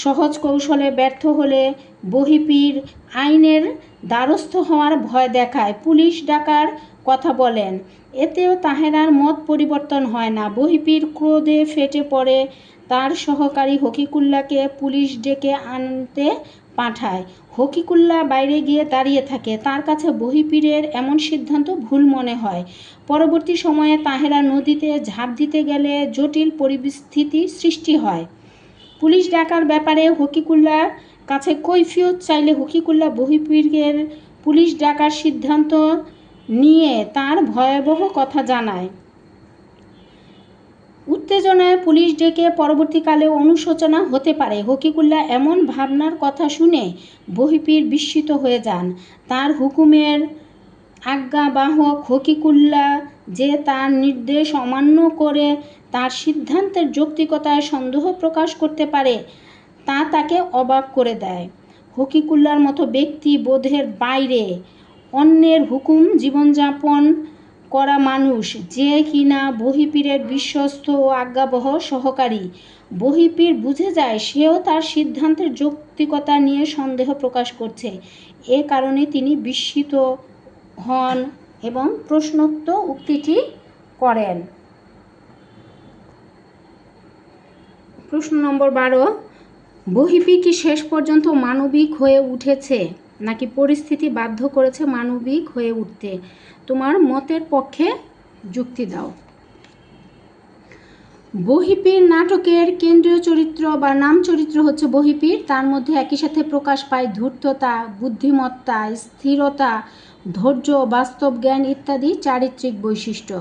সহজ কৌশলে ব্যর্থ হলে বহিপীর আইনের দ্বারস্থ হওয়ার ভয় দেখায়, পুলিশ ডাকার কথা বলেন। এতেও তাহেরার মত পরিবর্তন হয় না। বহিপীর ক্রোধে ফেটে পড়ে, তার সহকারী হকিকুল্লাহকে পুলিশ ডেকে আনতে পাঠায়। হকিকুল্লাহ বাইরে গিয়ে দাঁড়িয়ে থাকে। তার কাছে বহিপীরের এমন সিদ্ধান্ত ভুল মনে হয়। পরবর্তী সময়ে তাহেরা নদীতে ঝাঁপ দিতে গেলে জটিল পরিস্থিতি সৃষ্টি হয়। পুলিশ ডাকার ব্যাপারে হকিকুল্লাহর কাছে কৈফিয়ত চাইলে হকিকুল্লাহ বহিপীরের পুলিশ ডাকার সিদ্ধান্ত নিয়ে তার ভয়াবহ কথা জানায়। উত্তেজনায় পুলিশ ডেকে পরবর্তীকালে অনুশোচনা হতে পারে। হকিকুল্লাহ এমন ভাবনার কথা শুনে বহিপীর বিস্মিত হয়ে যান। তার হুকুমের আজ্ঞাবাহক হকিকুল্লাহ যে তার নির্দেশ অমান্য করে তার সিদ্ধান্তের যৌক্তিকতায় সন্দেহ প্রকাশ করতে পারে, তা তাকে অবাক করে দেয়। হকিকুল্লাহর মতো ব্যক্তি বোধের বাইরে অন্যের হুকুম জীবনযাপন করা মানুষ, যে কিনা বহিপীরের বিশ্বস্ত ও আজ্ঞাবহ সহকারী। বহিপীর বুঝে যায় সেও তার সিদ্ধান্তের যৌক্তিকতা নিয়ে সন্দেহ প্রকাশ করছে। এ কারণে তিনি বিস্মিত হন এবং প্রশ্নোক্ত উক্তিটি করেন। প্রশ্ন নম্বর 12, বহিপীর কি শেষ পর্যন্ত মানবিক হয়ে উঠেছে নাকি পরিস্থিতি বাধ্য করেছে মানবিক হয়ে উঠতে? তোমার মতের পক্ষে যুক্তি দাও। বহিপীর নাটকের কেন্দ্রীয় চরিত্র বা নাম চরিত্র হচ্ছে বহিপীর। তার মধ্যে একই সাথে প্রকাশ পায় ধূর্ততা, বুদ্ধিমত্তা, স্থিরতা, ধৈর্য, বাস্তব জ্ঞান ইত্যাদি চারিত্রিক বৈশিষ্ট্য।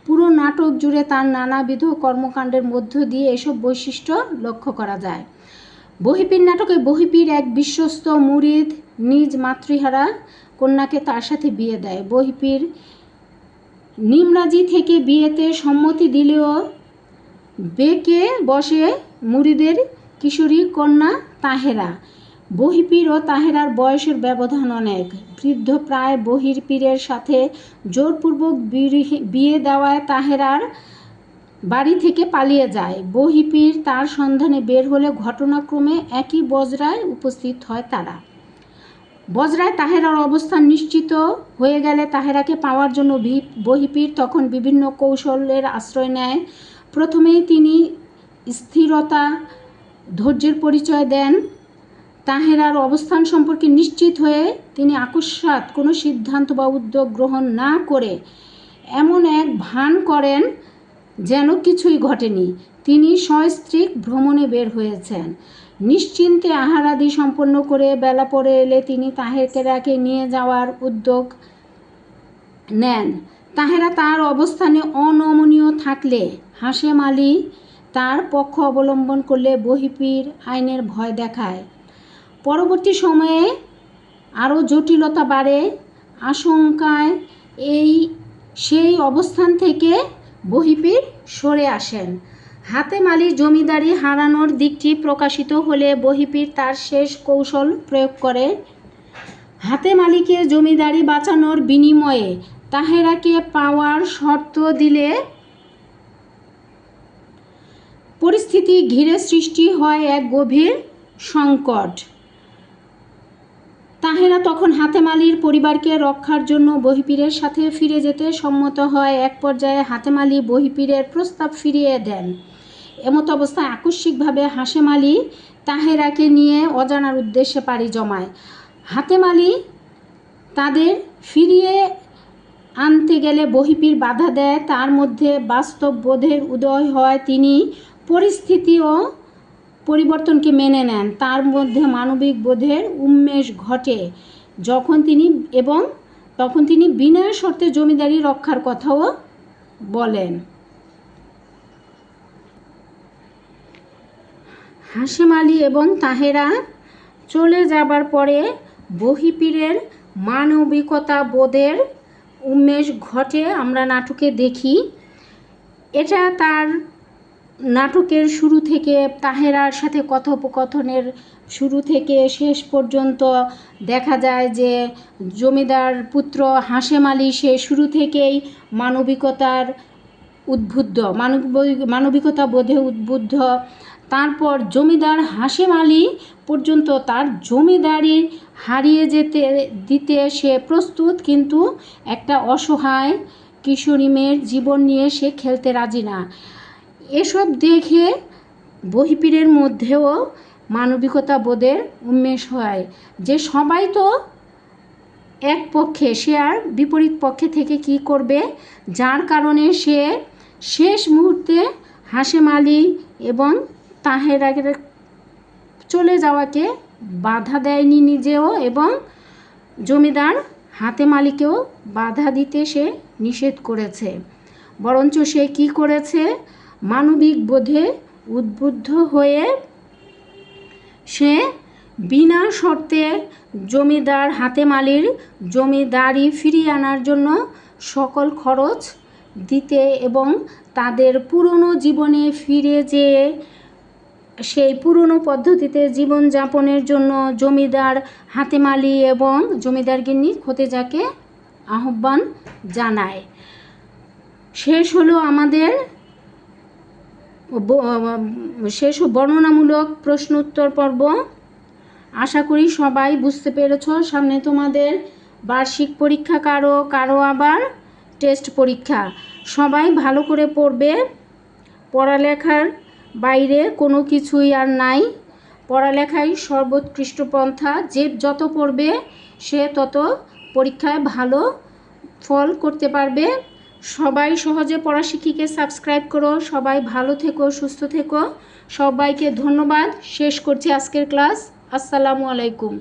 পুরো নাটক জুড়ে তার নানাবিধ কর্মকাণ্ডের মধ্য দিয়ে এসব বৈশিষ্ট্য লক্ষ্য করা যায়। বহিপীর নাটকে বহিপীর এক বিশ্বস্ত মুরিদ নিজ মাতৃহারা কন্যাকে তার সাথে বিয়ে দেয়। বহিপীর নিমরাজি থেকে বিয়েতে সম্মতি দিলেও বেঁকে বসে মুরিদের কিশোরী কন্যা তাহেরা। বহিপীর ও তাহেরার বয়সের ব্যবধান অনেক। বৃদ্ধ প্রায় বহিপীরের সাথে জোরপূর্বক বিয়ে দেওয়ায় তাহেরার বাড়ি থেকে পালিয়ে যায়। বহিপীর তার সন্ধানে বের হলে ঘটনাক্রমে একই বজরায় উপস্থিত হয় তারা। বজরায় তাহেরার অবস্থান নিশ্চিত হয়ে গেলে তাহেরাকে পাওয়ার জন্য বহিপীর তখন বিভিন্ন কৌশলের আশ্রয় নেয়। প্রথমেই তিনি স্থিরতা, ধৈর্যের পরিচয় দেন। তাহেরার অবস্থান সম্পর্কে নিশ্চিত হয়ে তিনি আকস্মাৎ কোনো সিদ্ধান্ত বা উদ্যোগ গ্রহণ না করে এমন এক ভান করেন যেন কিছুই ঘটেনি। তিনি সস্ত্রীক ভ্রমণে বের হয়েছেন। নিশ্চিন্তে আহারাদি সম্পন্ন করে বেলা পড়ে এলে তিনি তাহেরাকে নিয়ে যাওয়ার উদ্যোগ নেন। তাহেরা তার অবস্থানে অনমনীয় থাকলে হাশেম আলী তার পক্ষ অবলম্বন করলে বহিপীর আইনের ভয় দেখায়। পরবর্তী সময়ে আরও জটিলতা বাড়ে। আশঙ্কায় সেই অবস্থান থেকে বহিপীর সরে আসেন। হাতেম আলী জমিদারি হারানোর দিকটি প্রকাশিত হলে বহিপীর তার শেষ কৌশল প্রয়োগ করে। হাতেম আলীকে জমিদারি বাঁচানোর বিনিময়ে তাহেরাকে পাওয়ার শর্ত দিলে পরিস্থিতি ঘিরে সৃষ্টি হয় এক গভীর সংকট। তাহেরা তখন হাতেম আলীর পরিবারকে রক্ষার জন্য বহিপীরের সাথে ফিরে যেতে সম্মত হয়। এক পর্যায়ে হাতেম আলী বহিপীরের প্রস্তাব ফিরিয়ে দেন। এমত অবস্থায় আকস্মিকভাবে হাশেম আলী তাহেরাকে নিয়ে অজানার উদ্দেশ্যে পাড়ি জমায়। হাতেম আলী তাদের ফিরিয়ে আনতে গেলে বহিপীর বাধা দেয়। তার মধ্যে বাস্তব বোধের উদয় হয়। তিনি পরিস্থিতি ও পরিবর্তনকে মেনে নেন। তার মধ্যে মানবিক বোধের উন্মেষ ঘটে তখন তিনি বিনা শর্তে জমিদারি রক্ষার কথাও বলেন। হাশেম আলী এবং তাহেরা চলে যাবার পরে বহিপীরের মানবিকতা বোধের উন্মেষ ঘটে আমরা নাটকে দেখি। এটা তার নাটকের শুরু থেকে তাহেরার সাথে কথোপকথনের শুরু থেকে শেষ পর্যন্ত দেখা যায় যে জমিদার পুত্র হাশেম আলী সে শুরু থেকেই মানবিকতার উদ্বুদ্ধ, মানবিকতা বোধে উদ্বুদ্ধ। তারপর জমিদার হাশেম আলী পর্যন্ত তার জমিদারি হারিয়ে দিতে সে প্রস্তুত, কিন্তু একটা অসহায় কিশোরী মেয়ের জীবন নিয়ে সে খেলতে রাজি না। এসব দেখে বহিপীরের মধ্যেও মানবিকতা বোধের উন্মেষ হয় যে সবাই তো এক পক্ষে, সে আর বিপরীত পক্ষে থেকে কি করবে, যার কারণে সে শেষ মুহূর্তে হাশেম আলী এবং তাহেরার চলে যাওয়াকে বাধা দেয়নি নিজেও, এবং জমিদার হাতেম আলীকেও বাধা দিতে সে নিষেধ করেছে। বরঞ্চ সে কি করেছে, মানবিক বোধে উদ্বুদ্ধ হয়ে সে বিনা শর্তে জমিদার হাতেম আলীর জমিদারি ফিরিয়ে আনার জন্য সকল খরচ দিতে এবং তাদের পুরনো জীবনে ফিরে যেয়ে সেই পুরনো পদ্ধতিতে জীবনযাপনের জন্য জমিদার হাতেম আলী এবং জমিদার গিন্নি খতেজাকে আহ্বান জানায়। শেষ হলো আমাদের বর্ণনামূলক প্রশ্ন উত্তর পর্ব। আশা করি সবাই বুঝতে পেরেছ। সামনে তোমাদের বার্ষিক পরীক্ষা, কারো আবার টেস্ট পরীক্ষা। সবাই ভালো করে পড়বে। পড়ালেখার বাইরে কোনো কিছুই আর নাই। পড়ালেখাই সর্বোৎকৃষ্ট পন্থা। যে যত পড়বে সে তত পরীক্ষায় ভালো ফল করতে পারবে। সবাই সহজে পড়াশিক্ষিকে সাবস্ক্রাইব করো। সবাই ভালো থেকো, সুস্থ থেকো। সবাইকে ধন্যবাদ। শেষ করছি আজকের ক্লাস। আসসালামু আলাইকুম।